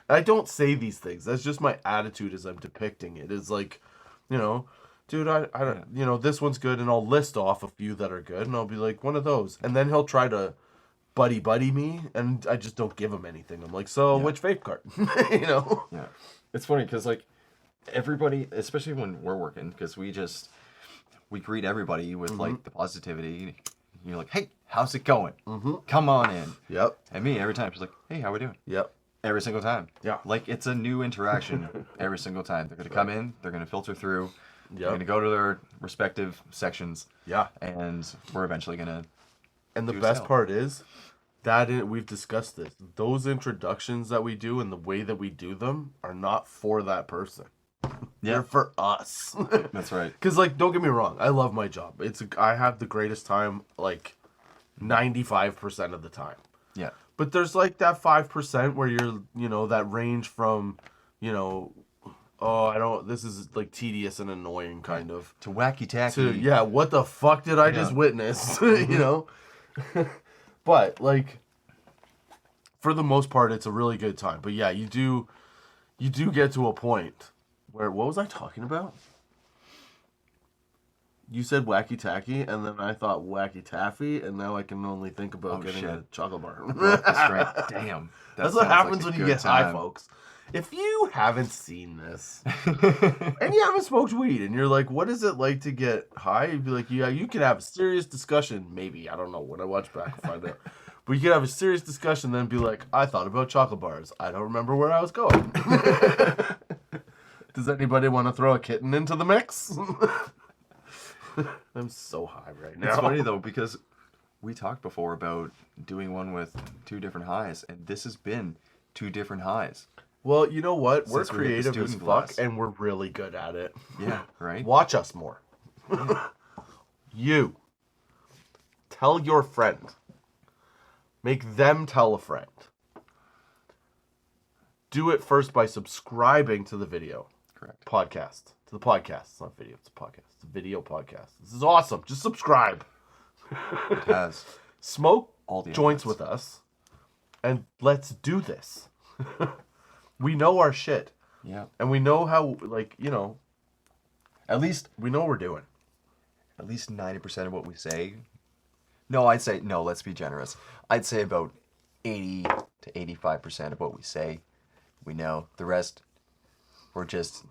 A: I don't say these things. That's just my attitude as I'm depicting it. It's like, you know, dude, I don't, you know, this one's good. And I'll list off a few that are good. And I'll be like, one of those. And then he'll try to buddy me. And I just don't give him anything. I'm like, so which vape card? You know?
B: Yeah. It's funny because, like, everybody, especially when we're working, because we greet everybody with like the positivity. You're like, hey, how's it going? Come on in.
A: Yep.
B: And me, every time she's like, hey, how we doing?
A: Yep.
B: Every single time.
A: Yeah.
B: Like, it's a new interaction every single time. They're gonna come in, they're gonna filter through, they're
A: Yep.
B: gonna go to their respective sections.
A: Yeah.
B: And we're eventually gonna.
A: And the
B: do a
A: best
B: sale.
A: part is we've discussed this. Those introductions that we do and the way that we do them are not for that person. They're for us.
B: That's right.
A: Because, like, don't get me wrong, I love my job. I have the greatest time, like, 95% of the time.
B: Yeah.
A: But there's, like, that 5% where you're, you know, that range from, you know, this is, like, tedious and annoying, kind of.
B: To wacky tacky.
A: To, yeah, what the fuck did I just witness? You know? But, like, for the most part, it's a really good time. But, yeah, you do get to a point where, what was I talking about? You said wacky tacky, and then I thought wacky taffy, and now I can only think about getting a chocolate bar.
B: Damn.
A: That's what happens when you get high, folks. If you haven't seen this, and you haven't smoked weed, and you're like, what is it like to get high? You'd be like, yeah, you could have a serious discussion. Maybe, I don't know. When I watch back, I'll find out. But you could have a serious discussion, then be like, I thought about chocolate bars. I don't remember where I was going. Does anybody want to throw a kitten into the mix? I'm so high right now.
B: It's funny, though, because we talked before about doing one with 2 different highs, and this has been 2 different highs.
A: Well, you know what? We're
B: Since we hit the
A: creative as
B: student
A: fuck,
B: glass.
A: and we're really good at it.
B: Yeah, right?
A: Watch us more. You. Tell your friend. Make them tell a friend. Do it first by subscribing to the video.
B: Correct.
A: Podcast. To the podcast. It's not video, it's a podcast. It's a video podcast. This is awesome. Just subscribe.
B: It has.
A: Smoke
B: All the
A: joints
B: elements.
A: with us. And let's do this. We know our shit.
B: Yeah.
A: And we know how, like, you know,
B: At least
A: we know what we're doing.
B: 90% of what we say. No, let's be generous. I'd say about 80 to 85% of what we say, we know. The rest, we're just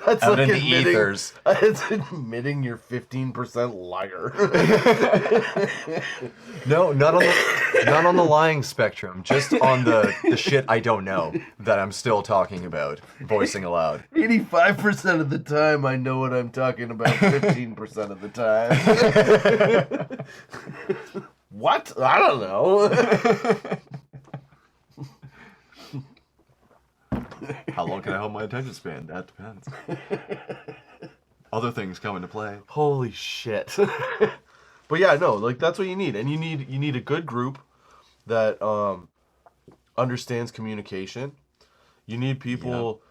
A: That's
B: out
A: like
B: in the ethers.
A: It's admitting you're 15% liar.
B: No, not on the lying spectrum. Just on the shit I don't know that I'm still talking about, voicing aloud.
A: 85% of the time I know what I'm talking about, 15% of the time. What? I don't know.
B: How long can I hold my attention span? That depends. Other things come into play.
A: Holy shit. But yeah, no, like that's what you need. And you need a good group that understands communication. You need people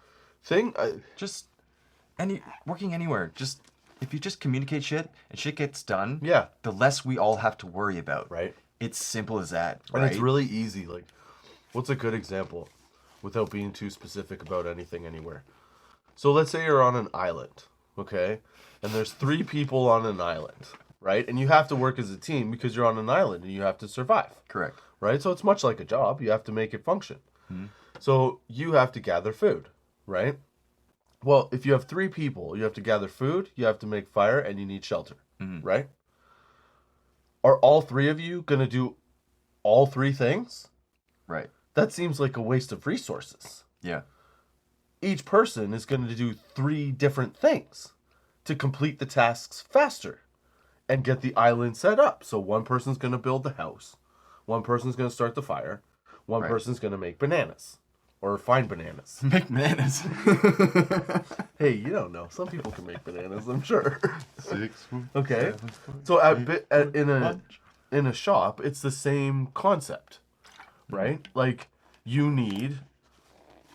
B: Working anywhere. Just if you just communicate shit and shit gets done,
A: yeah,
B: the less we all have to worry about.
A: right?
B: It's simple as that.
A: And
B: right?
A: it's really easy. Like, what's a good example without being too specific about anything anywhere? So let's say you're on an island, okay? And there's 3 people on an island, right? And you have to work as a team because you're on an island and you have to survive.
B: Correct.
A: Right? So it's much like a job. You have to make it function. Mm-hmm. So you have to gather food, right? Well, if you have 3 people, you have to gather food, you have to make fire, and you need shelter, right? Are all 3 of you going to do all 3 things?
B: Right.
A: That seems like a waste of resources.
B: Yeah.
A: Each person is going to do 3 different things to complete the tasks faster and get the island set up. So one person's going to build the house. One person's going to start the fire. One person's going to make bananas. Or find bananas.
B: Make bananas.
A: Hey, you don't know. Some people can make bananas, I'm sure.
B: 6.
A: Okay. So in a shop, it's the same concept, right? Like, you need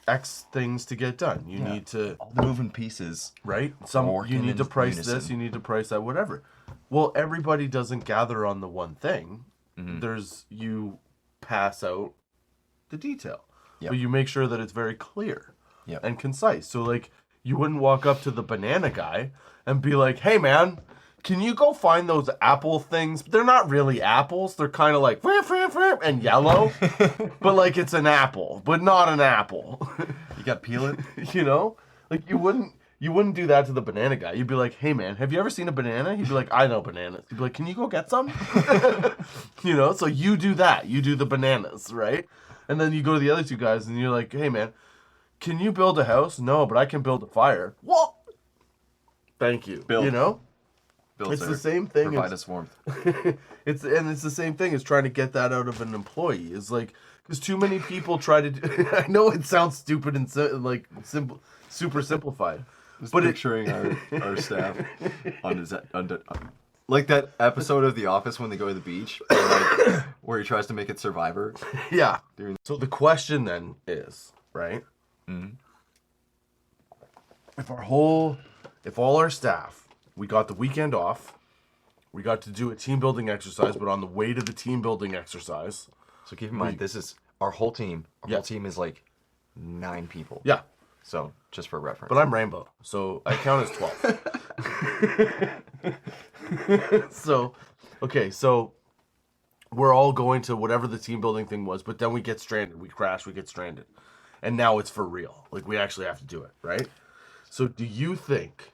A: X things to get done. You need to
B: all the moving pieces,
A: right? You need to price this, you need to price that, whatever. Well, everybody doesn't gather on the one thing. You pass out the detail. But you make sure that it's very clear and concise. So like you wouldn't walk up to the banana guy and be like, "Hey man, can you go find those apple things? They're not really apples. They're kind of like and yellow, but like it's an apple, but not an apple."
B: You got to peel it.
A: You know, like you wouldn't do that to the banana guy. You'd be like, "Hey man, have you ever seen a banana?" He'd be like, "I know bananas." He'd be like, "Can you go get some?" You know, so you do that. You do the bananas, right? And then you go to the other two guys and you're like, "Hey man, can you build a house?" "No, but I can build a fire." "Well, thank you."
B: Build.
A: You know?
B: Build,
A: It's
B: sir.
A: the same thing.
B: Provide us warmth.
A: It's the same thing as trying to get that out of an employee. It's like, because too many people try to do, I know it sounds stupid and simple, super simplified.
B: Just
A: but
B: picturing our staff like that episode of The Office when they go to the beach, like, where he tries to make it Survivor.
A: Yeah. So the question then is, right? If all our staff, we got the weekend off, we got to do a team building exercise, but on the way to the team building exercise.
B: So keep in mind, this is our whole team. Our whole team is like 9 people.
A: Yeah.
B: So just for reference.
A: But I'm rainbow, so I count as 12. So we're all going to whatever the team building thing was, but then we get stranded. We crash, we get stranded. And now it's for real. Like, we actually have to do it, right? So do you think...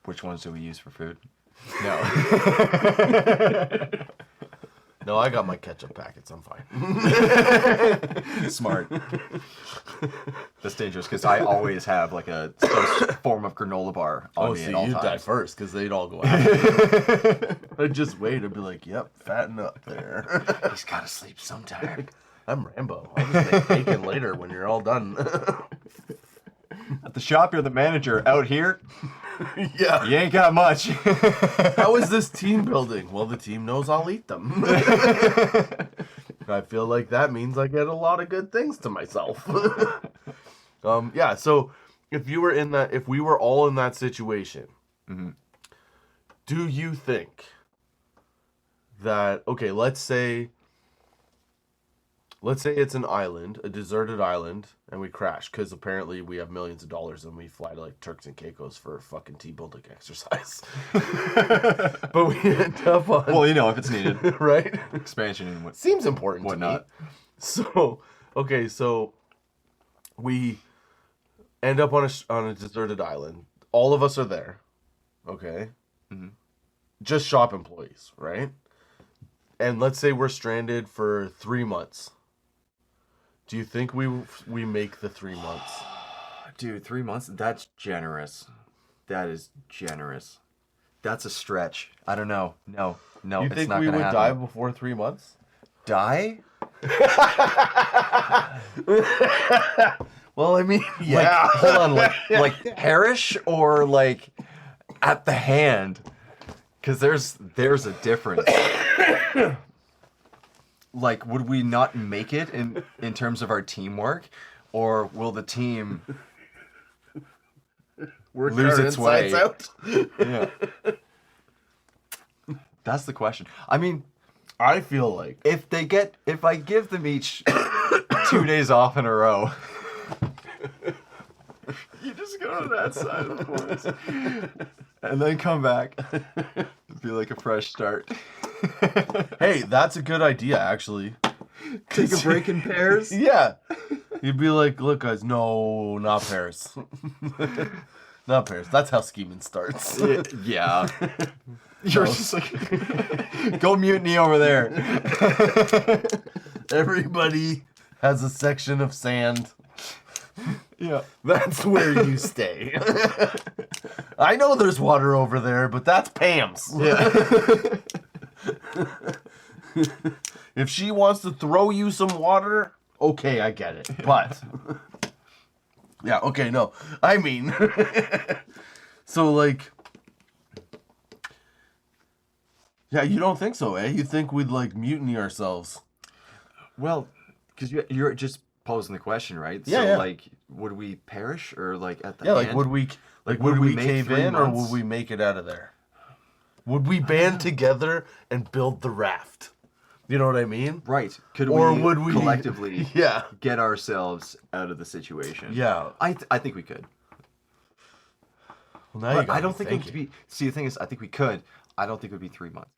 B: Which ones do we use for food?
A: No. No, I got my ketchup packets. I'm fine.
B: Smart. That's dangerous because I always have like some form of granola bar on me at all times.
A: You'd die first because they'd all go after you. I'd just wait. I'd be like, "Yep, fatten up there."
B: He's gotta sleep sometime.
A: I'm Rambo. I'll just make bacon later when you're all done.
B: At the shop, you're the manager. Out here,
A: yeah,
B: you ain't got much.
A: How is this team building? Well, the team knows I'll eat them. I feel like that means I get a lot of good things to myself. Yeah. So if we were all in that situation, do you think that, okay, let's say it's an island, a deserted island, and we crash because apparently we have millions of dollars and we fly to like Turks and Caicos for a fucking team building exercise. But we end up on...
B: Well, you know, if it's needed.
A: Right?
B: Expansion and what
A: seems important
B: whatnot.
A: To me. So, okay, so we end up on a deserted island. All of us are there. Okay? Just shop employees, right? And let's say we're stranded for 3 months. Do you think we make the 3 months?
B: Dude, 3 months? That's generous. That is generous. That's a stretch. I don't know. No,
A: You
B: it's
A: think
B: not
A: we
B: gonna
A: would
B: happen.
A: die before 3 months?
B: Die?
A: Well, I mean, yeah.
B: Like, hold on, like perish or like at the hand? Because there's a difference. Like, would we not make it in terms of our teamwork, or will the team lose its way?
A: Out?
B: Yeah. That's the question. I mean,
A: I feel like
B: if I give them each 2 days off in a row, you just go to that side of the forest and then come back. It'd be like a fresh start.
A: Hey, that's a good idea, actually.
B: Take a break in pairs?
A: Yeah. You'd be like, "Look, guys, no, not Paris. Not Paris. That's how scheming starts."
B: Yeah. You're just like, go mutiny over there.
A: Everybody has a section of sand.
B: Yeah.
A: That's where you stay. I know there's water over there, but that's Pam's.
B: Yeah.
A: If she wants to throw you some water, okay, I get it. But yeah, okay, no. I mean, so like, yeah, you don't think so, eh? You think we'd like mutiny ourselves?
B: Well, because you're just posing the question, right?
A: Yeah,
B: so
A: yeah.
B: like, would we perish or like at the
A: Yeah,
B: end?
A: like would we
B: would we make
A: cave
B: 3
A: in or
B: months?
A: would we make it out of there? Would we band together and build the raft? You know what I mean?
B: Right. Could
A: Or
B: we
A: would we
B: collectively
A: Yeah.
B: get ourselves out of the situation?
A: Yeah.
B: I think we could.
A: Well, now you
B: But
A: got
B: I don't
A: me
B: think it would
A: thinking.
B: be. See, the thing is, I think we could. I don't think it would be 3 months.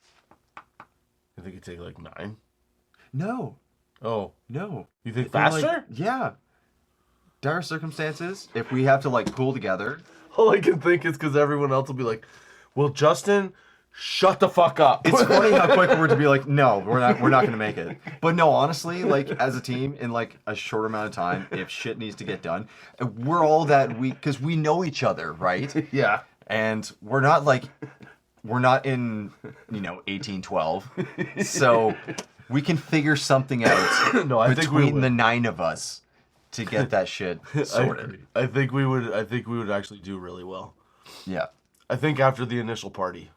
A: I think it'd take like 9.
B: No.
A: Oh.
B: No.
A: You think
B: In, like,
A: faster?
B: yeah. Dire circumstances, if we have to like pull together.
A: All I can think is because everyone else will be like, well, Justin, shut the fuck up.
B: It's funny how quick we're to be like, no, we're not going to make it. But no, honestly, like as a team, in like a short amount of time, if shit needs to get done, we're all that weak because we know each other, right?
A: Yeah.
B: And we're not in 1812, so we can figure something out.
A: No, I think we
B: between
A: would.
B: the 9 of us to get that shit sorted.
A: I think we would actually do really well.
B: Yeah.
A: I think after the initial party.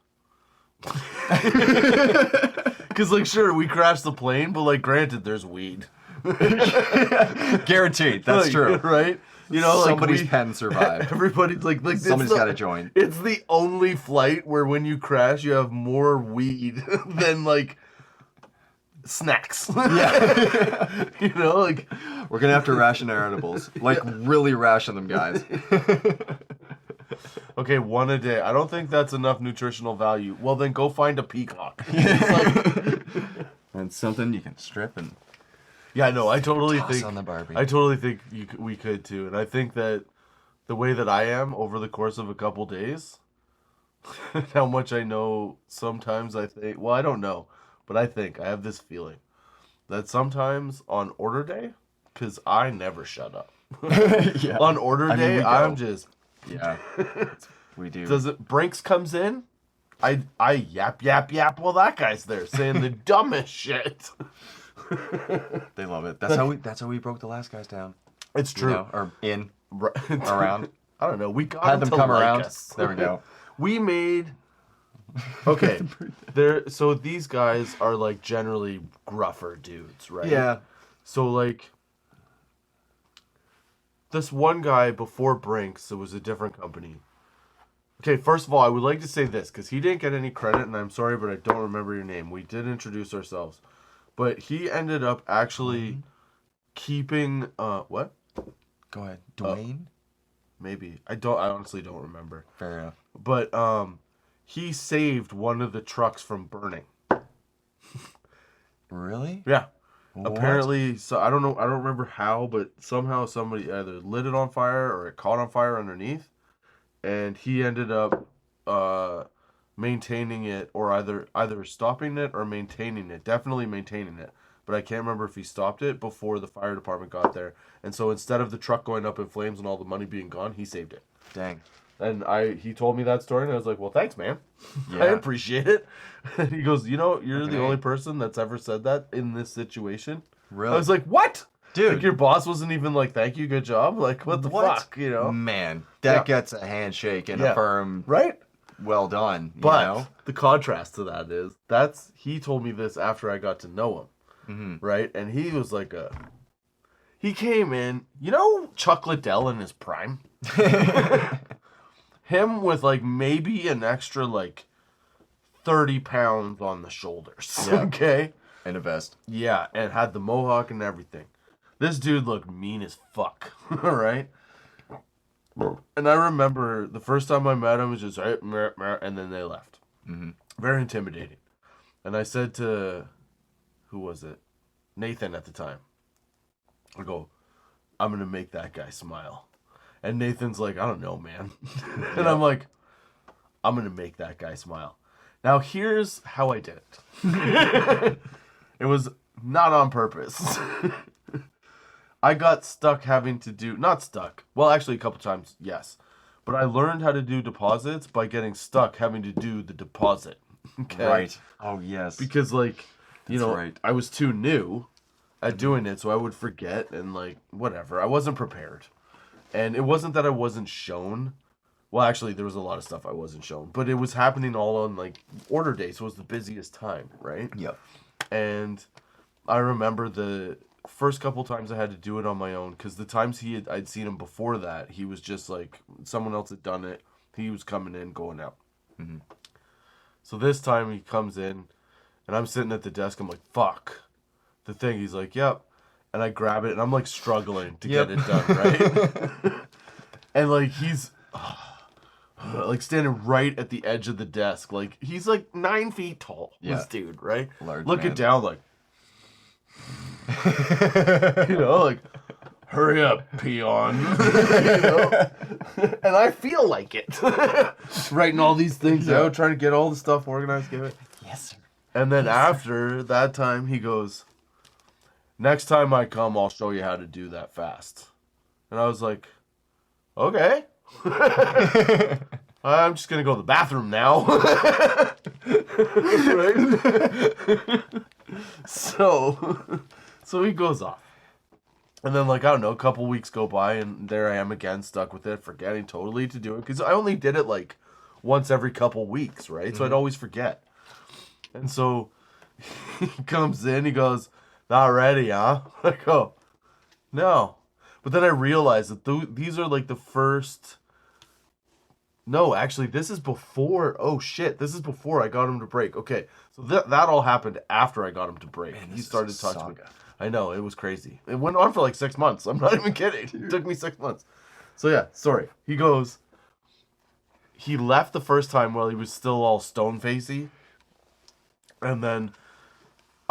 A: Because, like, sure, we crashed the plane, but, like, granted, there's weed.
B: Guaranteed. That's
A: Like,
B: true.
A: Right? You know,
B: Somebody's
A: like,
B: pen survived.
A: Everybody's like
B: Somebody's got to join.
A: It's the only flight where when you crash, you have more weed than, like, snacks.
B: Yeah.
A: You know, like...
B: We're going to have to ration our edibles. Like, really ration them, guys.
A: Okay, 1 a day. I don't think that's enough nutritional value. Well, then go find a peacock. It's like...
B: And something you can strip and
A: Yeah, no, I totally
B: toss
A: think
B: on the Barbie.
A: I totally think we could too, and I think that the way that I am over the course of a couple days, how much I know. Sometimes I think, well, I don't know, but I think I have this feeling that sometimes on order day, because I never shut up.
B: Yeah.
A: On order
B: I mean,
A: day,
B: we go.
A: I'm just.
B: Yeah. We do.
A: Does it? Brinks comes in. I yap while that guy's there saying the dumbest shit.
B: They love it. That's how we broke the last guys down.
A: It's true.
B: You know, or in,
A: Right.
B: around.
A: I don't know. We got
B: Had them
A: to
B: come
A: like
B: around.
A: us.
B: There we go.
A: We made. Okay, so these guys are like generally gruffer dudes, right?
B: Yeah.
A: So like, this one guy before Brinks, it was a different company. Okay, first of all, I would like to say this because he didn't get any credit, and I'm sorry, but I don't remember your name. We did introduce ourselves, but he ended up actually keeping what?
B: Go ahead. Dwayne?
A: Maybe I honestly don't remember.
B: Fair enough.
A: But he saved one of the trucks from burning.
B: Really?
A: Yeah.
B: What?
A: Apparently, so I don't know. I don't remember how, but somehow somebody either lit it on fire or it caught on fire underneath, and he ended up maintaining it, or either stopping it or maintaining it. Definitely maintaining it, but I can't remember if he stopped it before the fire department got there. And so instead of the truck going up in flames and all the money being gone, he saved it.
B: Dang.
A: And he told me that story, and I was like, well, thanks, man.
B: Yeah.
A: I appreciate it. And he goes, you're
B: Okay.
A: the only person that's ever said that in this situation.
B: Really?
A: I was like, what?
B: Dude.
A: Like, your boss wasn't even like, thank you, good job? Like, what the fuck, you know?
B: Man, that gets a handshake and
A: Yeah.
B: a firm,
A: Right?
B: well done, you
A: But
B: know?
A: the contrast to that is, he told me this after I got to know him, right? And he was like he came in, you know Chuck Liddell in his prime? Him with like maybe an extra like 30 pounds on the shoulders,
B: Yeah.
A: okay?
B: And a vest.
A: Yeah, and had the mohawk and everything. This dude looked mean as fuck, right? And I remember the first time I met him, it was just, right, and then they left.
B: Mm-hmm.
A: Very intimidating. And I said to, who was it? Nathan at the time. I go, I'm going to make that guy smile. And Nathan's like, I don't know, man. And I'm like, I'm going to make that guy smile. Now, here's how I did it. It was not on purpose. I got stuck having to do, not stuck. Well, actually, a couple times, yes. But I learned how to do deposits by getting stuck having to do the deposit. Okay?
B: Right. Oh, yes.
A: Because, like,
B: That's right.
A: I was too new at doing it, so I would forget and, like, whatever. I wasn't prepared. And it wasn't that I wasn't shown. Well, actually, there was a lot of stuff I wasn't shown. But it was happening all on, like, order day, so it was the busiest time, right?
B: Yep.
A: And I remember first couple times I had to do it on my own because the times I'd seen him before that, he was just like someone else had done it. He was coming in, going out.
B: Mm-hmm.
A: So this time he comes in, and I'm sitting at the desk. I'm like, "Fuck," the thing. He's like, "Yep," and I grab it, and I'm like struggling to get it done right. And like he's like standing right at the edge of the desk, like he's like 9 feet tall. This dude, right?
B: Large
A: Looking
B: man.
A: down, like. Like, hurry up, peon. And I feel like it. Writing all these things out, trying to get all the stuff organized, give it.
B: Yes, sir.
A: And then after that time, he goes, next time I come, I'll show you how to do that fast. And I was like, okay. I'm just going to go to the bathroom now. Right? So he goes off. And then, like, I don't know, a couple weeks go by, and there I am again, stuck with it, forgetting totally to do it. Because I only did it, like, once every couple weeks, right? Mm-hmm. So I'd always forget. And so he comes in, he goes, not ready, huh? I go, no. But then I realized that these are, like, the first... No, actually, this is before... Oh, shit. This is before I got him to break. Okay, so that all happened after I got him to break. Man, he started touching me. I know, it was crazy. It went on for like 6 months. I'm not even kidding. It took me 6 months. So yeah, sorry. He goes... He left the first time while he was still all stone-facey. And then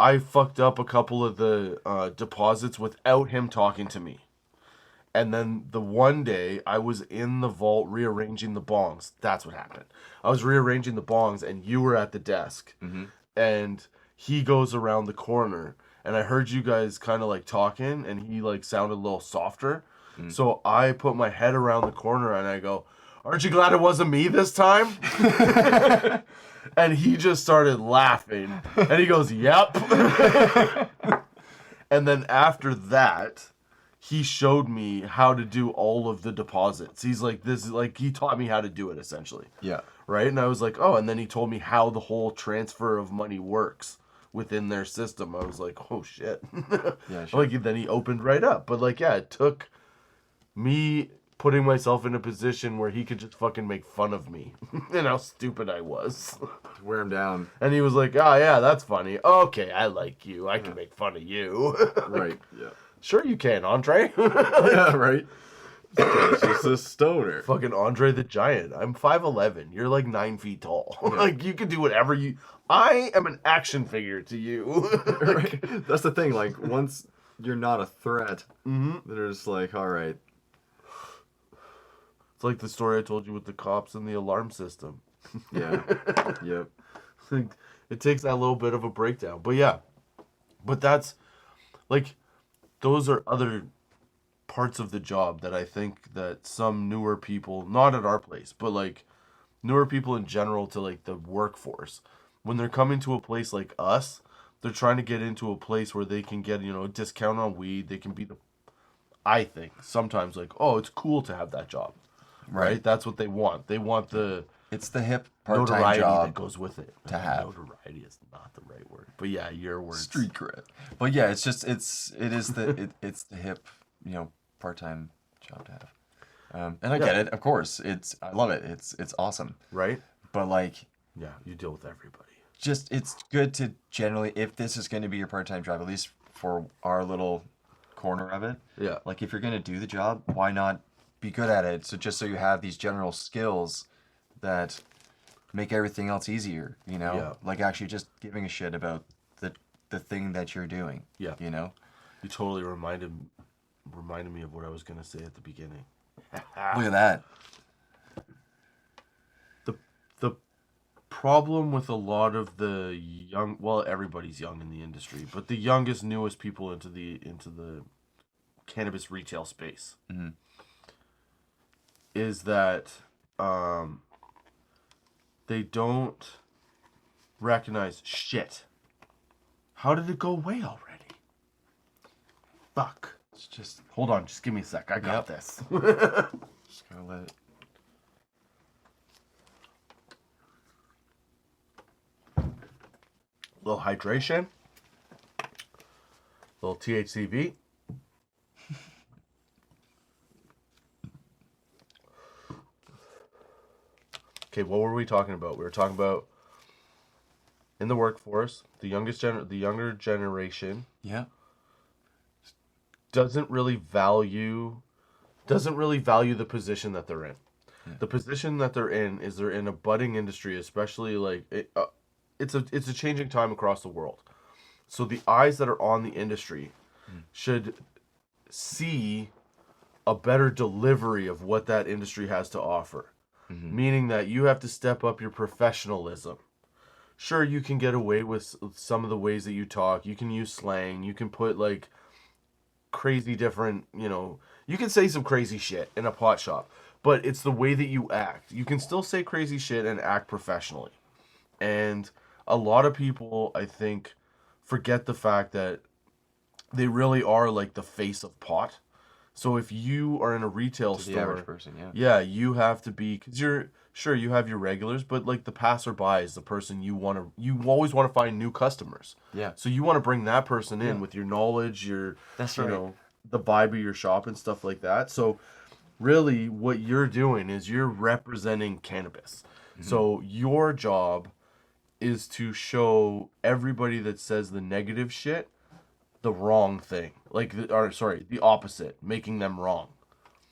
A: I fucked up a couple of the deposits without him talking to me. And then the one day, I was in the vault rearranging the bongs. That's what happened. I was rearranging the bongs, and you were at the desk. Mm-hmm. And he goes around the corner, and I heard you guys kind of like talking, and he like sounded a little softer. Mm-hmm. So I put my head around the corner, and I go, aren't you glad it wasn't me this time? And he just started laughing. And he goes, yep. And then after that... He showed me how to do all of the deposits. He's like, this is like, he taught me how to do it essentially. Yeah. Right? And I was like, oh, and then he told me how the whole transfer of money works within their system. I was like, oh shit. Yeah, sure. Like, then he opened right up. But like, yeah, it took me putting myself in a position where he could just fucking make fun of me and how stupid I was.
B: Wear him down.
A: And he was like, oh yeah, that's funny. Okay, I like you. I can make fun of you.
B: Right, yeah.
A: Sure you can, Andre.
B: Yeah, right. It's just a stoner.
A: Fucking Andre the Giant. I'm 5'11". You're like 9 feet tall. Yeah. Like, you can do whatever you... I am an action figure to you.
B: Right. That's the thing. Like, once you're not a threat, they're just like, all right.
A: It's like the story I told you with the cops and the alarm system.
B: Yeah. Yep.
A: It takes that little bit of a breakdown. But yeah. But that's... Like... Those are other parts of the job that I think that some newer people, not at our place, but like newer people in general to like the workforce, when they're coming to a place like us, they're trying to get into a place where they can get, a discount on weed. They can be I think sometimes like, oh, it's cool to have that job. Right? That's what they want. They want
B: it's the hip part-time job
A: that goes with it.
B: To have.
A: Notoriety is not the right word. But yeah, your word.
B: Street cred. But yeah, it's the hip, part-time job to have. And I get it, of course. I love it. It's awesome.
A: Right?
B: But like,
A: yeah, you deal with everybody.
B: Just it's good to generally, if this is going to be your part-time job, at least for our little corner of it. Yeah. Like if you're going to do the job, why not be good at it? So just so you have these general skills that make everything else easier, Yeah. Like actually just giving a shit about the thing that you're doing. Yeah.
A: You totally reminded me of what I was gonna say at the beginning.
B: Look at that.
A: The problem with a lot of the young, well, everybody's young in the industry, but the youngest, newest people into the cannabis retail space is that they don't recognize shit. How did it go away already? Fuck. It's just... Hold on, just give me a sec. I got this.
B: Just gotta let it...
A: A little hydration. A little THCV. Okay, what were we talking about? We were talking about in the workforce, the younger generation
B: Yeah.
A: doesn't really value the position that they're in.
B: Yeah.
A: The position that they're in a budding industry, especially like it's a changing time across the world. So the eyes that are on the industry should see a better delivery of what that industry has to offer. Mm-hmm. Meaning that you have to step up your professionalism. Sure, you can get away with some of the ways that you talk. You can use slang. You can put like crazy different, you can say some crazy shit in a pot shop. But it's the way that you act. You can still say crazy shit and act professionally. And a lot of people, I think, forget the fact that they really are like the face of pot. So if you are in a retail store,
B: the average person,
A: you have to be, because you have your regulars, but like the passerby is the person you always want to find new customers.
B: Yeah.
A: So you want to bring that person in with your knowledge,
B: That's right.
A: The vibe of your shop and stuff like that. So really what you're doing is you're representing cannabis. Mm-hmm. So your job is to show everybody that says the negative shit the wrong thing. The opposite, making them wrong.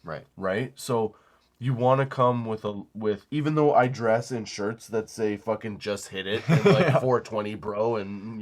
B: Right.
A: Right? So you want to come with even though I dress in shirts that say fucking just hit it and like 420 bro and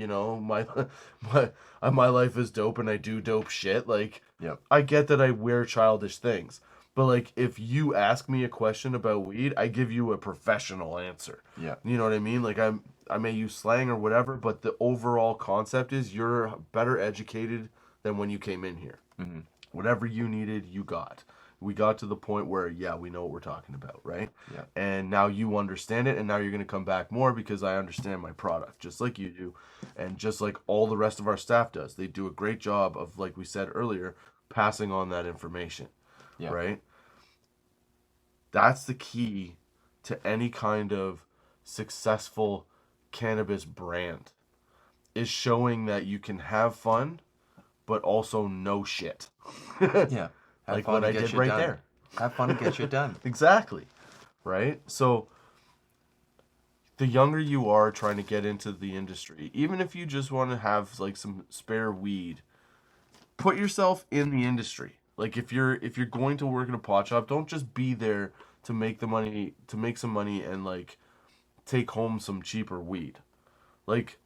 A: my life is dope and I do dope shit, like I get that I wear childish things. But like if you ask me a question about weed, I give you a professional answer.
B: Yeah.
A: You know what I mean? Like I may use slang or whatever, but the overall concept is you're better educated than when you came in here. Mm-hmm. Whatever you needed, you got. We got to the point where, we know what we're talking about, right?
B: Yeah.
A: And now you understand it, and now you're going to come back more because I understand my product, just like you do, and just like all the rest of our staff does. They do a great job of, like we said earlier, passing on that information, right? That's the key to any kind of successful cannabis brand, is showing that you can have fun, but also know shit.
B: Yeah.
A: Like what I did right there.
B: Have fun and get you done.
A: Exactly. Right? So the younger you are trying to get into the industry, even if you just want to have like some spare weed, put yourself in the industry. Like if you're going to work in a pot shop, don't just be there to make some money and like take home some cheaper weed. Like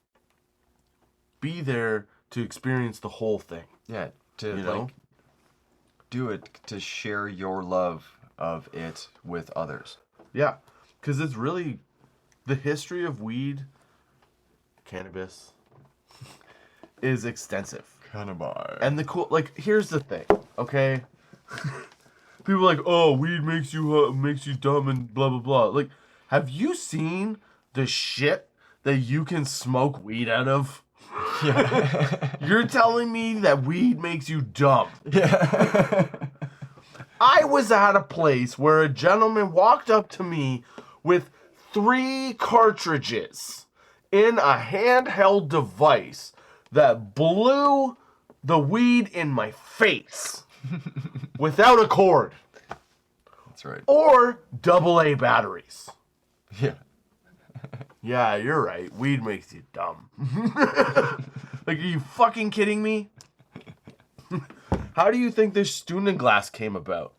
A: be there to experience the whole thing.
B: Yeah, do it to share your love of it with others.
A: Yeah, because it's really the history of weed, cannabis, is extensive.
B: Cannabis.
A: And here's the thing, okay? People are like, oh, weed makes you dumb and blah blah blah. Like, have you seen the shit that you can smoke weed out of? Yeah. You're telling me that weed makes you dumb.
B: Yeah.
A: I was at a place where a gentleman walked up to me with 3 cartridges in a handheld device that blew the weed in my face without a cord.
B: That's right.
A: Or AA batteries.
B: Yeah.
A: Yeah, you're right. Weed makes you dumb. Like, are you fucking kidding me? How do you think this student glass came about?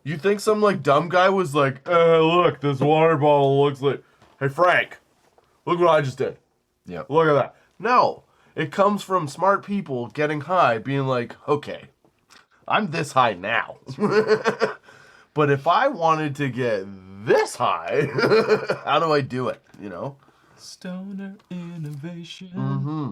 A: You think some, like, dumb guy was like, look, this water bottle looks like... Hey, Frank, look what I just did.
B: Yep.
A: Look at that. No. It comes from smart people getting high, being like, okay, I'm this high now. But if I wanted to get this high, how do I do it,
B: Stoner innovation.
A: Mm-hmm.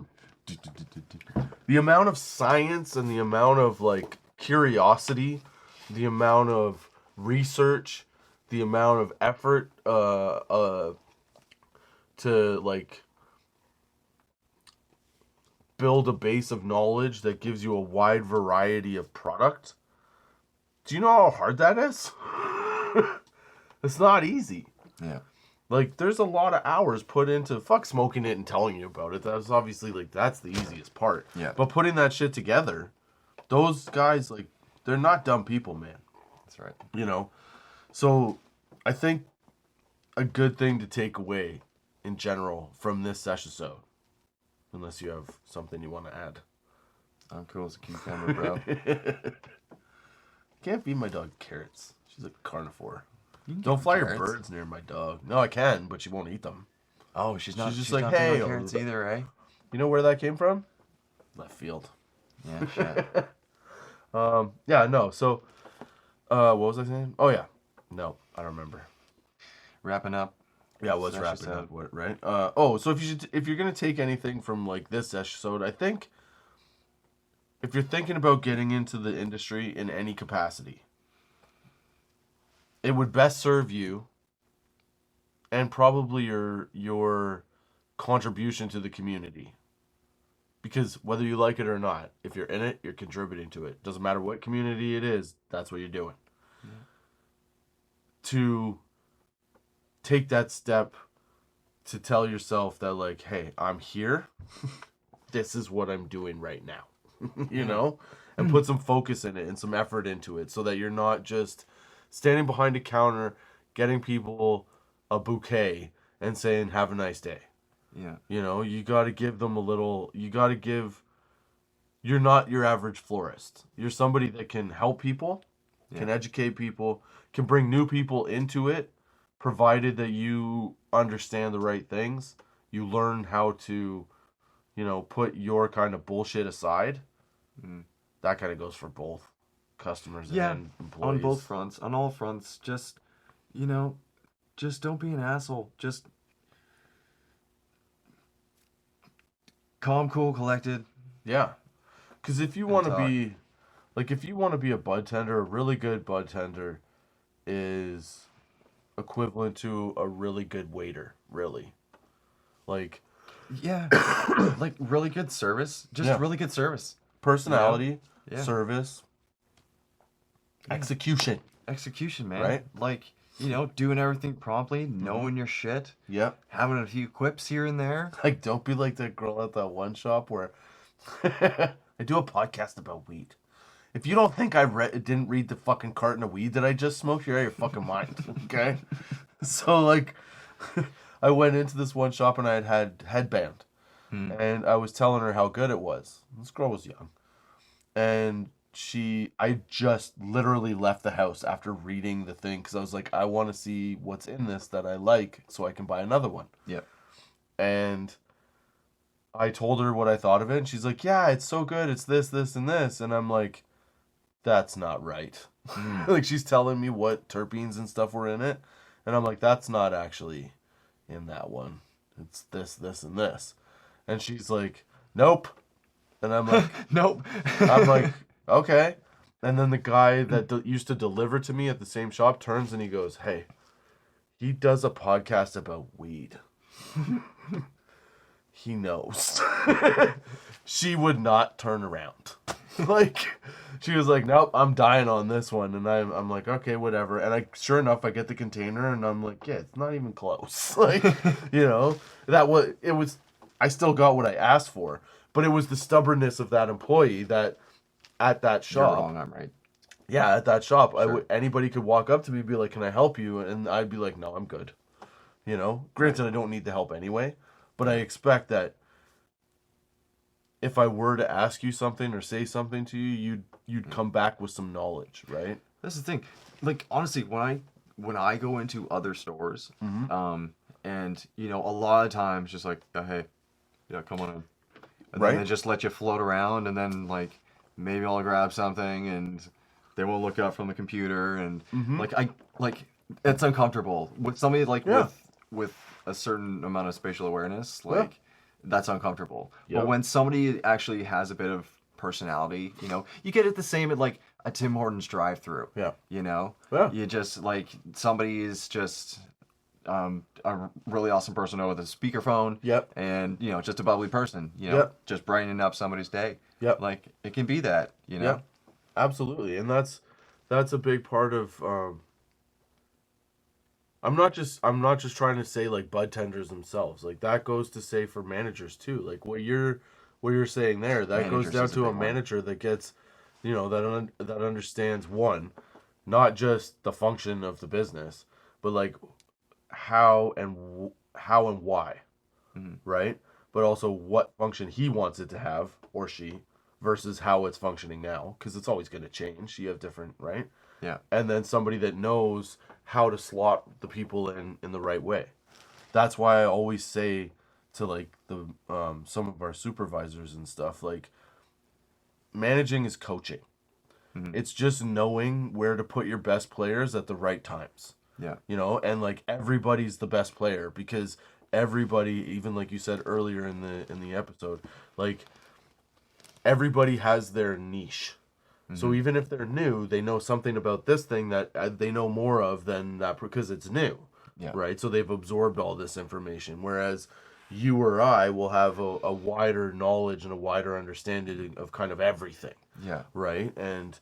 A: The amount of science and the amount of like curiosity, the amount of research, the amount of effort to like build a base of knowledge that gives you a wide variety of product. Do you know how hard that is? It's not easy.
B: Yeah.
A: Like, there's a lot of hours put into fuck smoking it and telling you about it. That's obviously, like, that's the easiest part.
B: Yeah.
A: But putting that shit together, those guys, like, they're not dumb people, man.
B: That's right.
A: You know? So, I think a good thing to take away in general from this episode, unless you have something you want to add.
B: I'm cool as a cucumber, bro.
A: Can't feed my dog carrots. She's a carnivore.
B: Don't
A: Don't fly your birds near my dog. No, I can, but she won't eat them.
B: Oh, she's
A: just
B: she's
A: like,
B: not
A: hey,
B: big on carrots either, eh?
A: You know where that came from? Left field.
B: Yeah, shit.
A: Yeah, no. So, what was I saying? Oh yeah, no, I don't remember.
B: Wrapping up.
A: Yeah, it was wrapping up, right? So if you're gonna take anything from like this episode, I think if you're thinking about getting into the industry in any capacity, it would best serve you and probably your contribution to the community. Because whether you like it or not, if you're in it, you're contributing to it. Doesn't matter what community it is, that's what you're doing. Yeah. To take that step to tell yourself that, like, hey, I'm here. This is what I'm doing right now. You know? And put some focus in it and some effort into it so that you're not just standing behind a counter, getting people a bouquet and saying, have a nice day.
B: Yeah.
A: You know, you got to give them you're not your average florist. You're somebody that can help people, can educate people, can bring new people into it, provided that you understand the right things. You learn how to, put your kind of bullshit aside. Mm. That kind of goes for both customers and employees.
B: On both fronts. On all fronts. Just don't be an asshole. Just calm, cool, collected.
A: Yeah. Because if you want to be, if you want to be a budtender, a really good budtender is equivalent to a really good waiter, really. Like,
B: yeah, like really good service. Just really good service.
A: Personality, service, execution.
B: Execution, man.
A: Right?
B: Like, doing everything promptly, knowing your shit.
A: Yep.
B: Having a few quips here and there.
A: Like, don't be like that girl at that one shop where I do a podcast about weed. If you don't think I didn't read the fucking carton of weed that I just smoked, you're out of your fucking mind. Okay? So, like, I went into this one shop and I had headband. And I was telling her how good it was. This girl was young. And I just literally left the house after reading the thing because I was like, I want to see what's in this that I like so I can buy another one.
B: Yep.
A: And I told her what I thought of it, and she's like, yeah, it's so good. It's this, this, and this. And I'm like, that's not right. Like, she's telling me what terpenes and stuff were in it. And I'm like, that's not actually in that one. It's this, this, and this. And she's like, nope. And I'm like,
B: nope.
A: I'm like, okay. And then the guy that used to deliver to me at the same shop turns and he goes, hey, he does a podcast about weed. He knows. She would not turn around. Like, she was like, nope, I'm dying on this one. And I'm like, okay, whatever. And sure enough, I get the container and I'm like, yeah, it's not even close. Like, I still got what I asked for. But it was the stubbornness of that employee that at that shop.
B: You're wrong, I'm right.
A: Yeah, at that shop,
B: Sure.
A: Anybody could walk up to me and be like, can I help you? And I'd be like, no, I'm good. Granted, I don't need the help anyway. But I expect that if I were to ask you something or say something to you, you'd come back with some knowledge, right?
B: That's the thing. Like, honestly, when I go into other stores, and a lot of times just like, hey, come on in, and then they just let you float around, and then like maybe I'll grab something, and they won't look up from the computer, and it's uncomfortable with somebody with a certain amount of spatial awareness, that's uncomfortable. Yep. But when somebody actually has a bit of personality, you get it the same at like a Tim Hortons drive-through. Yeah.
A: Yeah.
B: You just like somebody is just a really awesome person with a speakerphone. Yep. And just a bubbly person. Just brightening up somebody's day. Yep. Like it can be that.
A: Yep. Absolutely, and that's a big part of I'm not just trying to say like budtenders themselves. Like that goes to say for managers too. Like what you're saying there, that goes
B: Managers
A: down
B: is a
A: to a
B: big one.
A: manager that gets, that understands one, not just the function of the business, but like how and why, right? But also what function he wants it to have, or she, versus how it's functioning now, because it's always going to change. You have different, right?
B: Yeah.
A: And then somebody that knows how to slot the people in the right way. That's why I always say to like the some of our supervisors and stuff, like managing is coaching. It's just knowing where to put your best players at the right times.
B: Yeah.
A: And like everybody's the best player, because everybody, even like you said earlier in the episode, like everybody has their niche. So even if they're new, they know something about this thing that they know more of than that because it's new.
B: Yeah.
A: Right? So they've absorbed all this information. Whereas you or I will have a wider knowledge and a wider understanding of kind of everything.
B: Yeah.
A: Right? And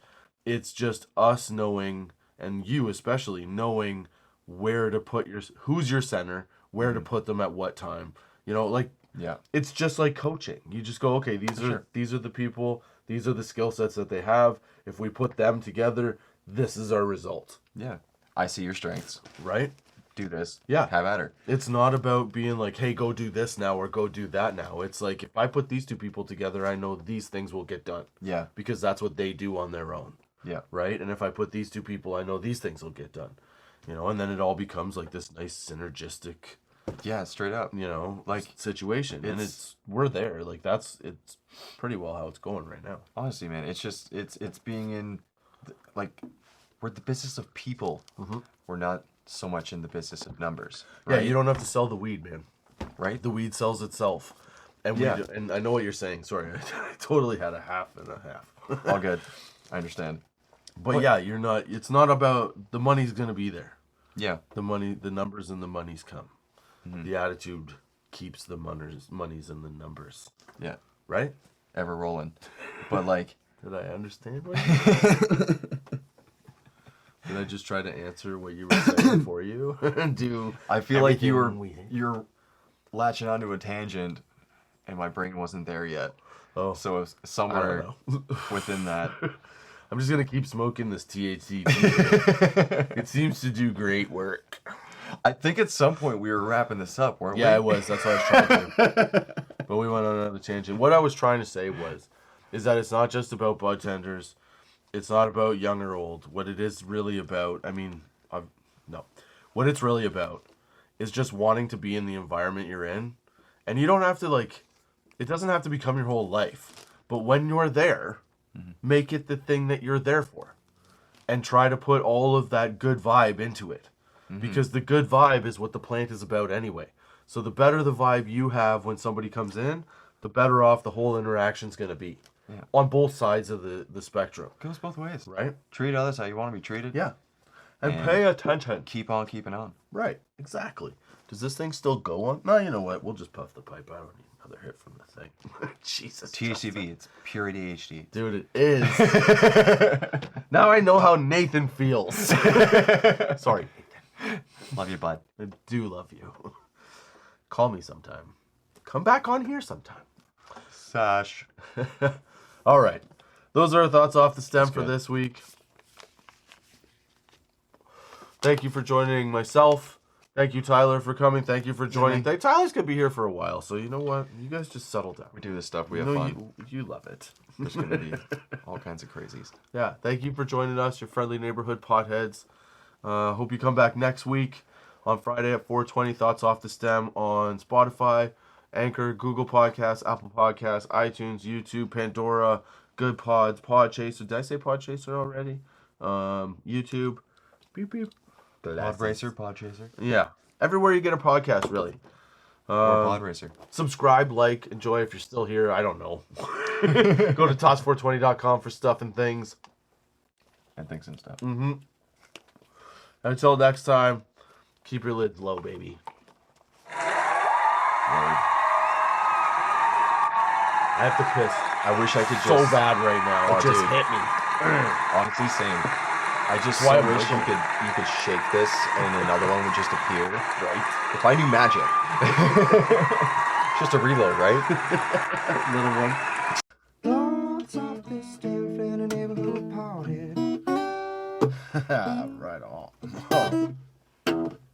A: it's just us knowing, and you especially, knowing where to put who's your center, where to put them at what time. Like,
B: Yeah.
A: it's just like coaching. You just go, okay, these are the people, these are the skill sets that they have. If we put them together, this is our result.
B: Yeah. I see your strengths.
A: Right?
B: Do this.
A: Yeah.
B: Have at her.
A: It's not about being like, hey, go do this now or go do that now. It's like, if I put these two people together, I know these things will get done.
B: Yeah.
A: Because that's what they do on their own.
B: Yeah.
A: Right? And if I put these two people, I know these things will get done. And then it all becomes like this nice synergistic,
B: Yeah, straight up.
A: like situation. And we're there. Like it's pretty well how it's going right now.
B: Honestly, man, it's just it's being in like we're the business of people. We're not so much in the business of numbers.
A: Right? Yeah, you don't have to sell the weed, man.
B: Right?
A: The weed sells itself. And and I know what you're saying. Sorry, I totally had a half and a half.
B: All good. I understand.
A: But yeah, it's not about, the money's going to be there.
B: Yeah.
A: The numbers and the monies come. The attitude keeps the monies and the numbers.
B: Yeah.
A: Right?
B: Ever rolling. But like,
A: did I understand what you said? Did I just try to answer what you were saying for you?
B: I feel like you're latching onto a tangent and my brain wasn't there yet.
A: Oh.
B: So it's somewhere within that.
A: I'm just going to keep smoking this THC. It seems to do great work.
B: I think at some point we were wrapping this up, weren't we?
A: Yeah, it was. That's what I was trying to do. But we went on another tangent. What I was trying to say is that it's not just about budtenders. It's not about young or old. What it is really about, what it's really about is just wanting to be in the environment you're in. And you don't have to it doesn't have to become your whole life. But when you're there, make it the thing that you're there for. And try to put all of that good vibe into it. Because the good vibe is what the plant is about anyway. So the better the vibe you have when somebody comes in, the better off the whole interaction's going to be.
B: Yeah.
A: On both sides of the spectrum.
B: Goes both ways.
A: Right?
B: Treat others how you want to be treated.
A: Yeah. And pay attention.
B: Keep on keeping on.
A: Right. Exactly. Does this thing still go on? No, you know what? We'll just puff the pipe. I don't need another hit from the thing. Jesus.
B: THCV, it's pure ADHD.
A: Dude, it is. Now I know how Nathan feels. Sorry, Nathan.
B: Love you, bud.
A: I do love you. Call me sometime. Come back on here sometime.
B: Sash.
A: All right. Those are our thoughts off the stem for this week. Thank you for joining myself. Thank you, Tyler, for coming. Thank you for joining. Tyler's going to be here for a while, so you know what? You guys just settle down.
B: We do this stuff. We have fun.
A: You love it.
B: There's going to be all kinds of crazies.
A: Yeah. Thank you for joining us, your friendly neighborhood potheads. Hope you come back next week on Friday at 4:20. Thoughts off the stem on Spotify, Anchor, Google Podcasts, Apple Podcasts, iTunes, YouTube, Pandora, Good Pods, Podchaser. Did I say Podchaser already? YouTube. Beep beep.
B: Podchaser.
A: Yeah. Everywhere you get a podcast, really.
B: Or Podracer.
A: Subscribe, like, enjoy if you're still here. I don't know. Go to toss420.com for stuff and things.
B: And things and stuff.
A: Until next time, keep your lids low, baby.
B: Word.
A: I have to piss
B: I wish I could just...
A: so bad right now.
B: Oh,
A: It just
B: dude.
A: hit me.
B: Honestly, same. I just
A: Why
B: so
A: I'm
B: wish
A: looking.
B: you could shake this and another one would just appear.
A: Right.
B: If I knew magic. Just a reload, right?
A: Little one. Right on.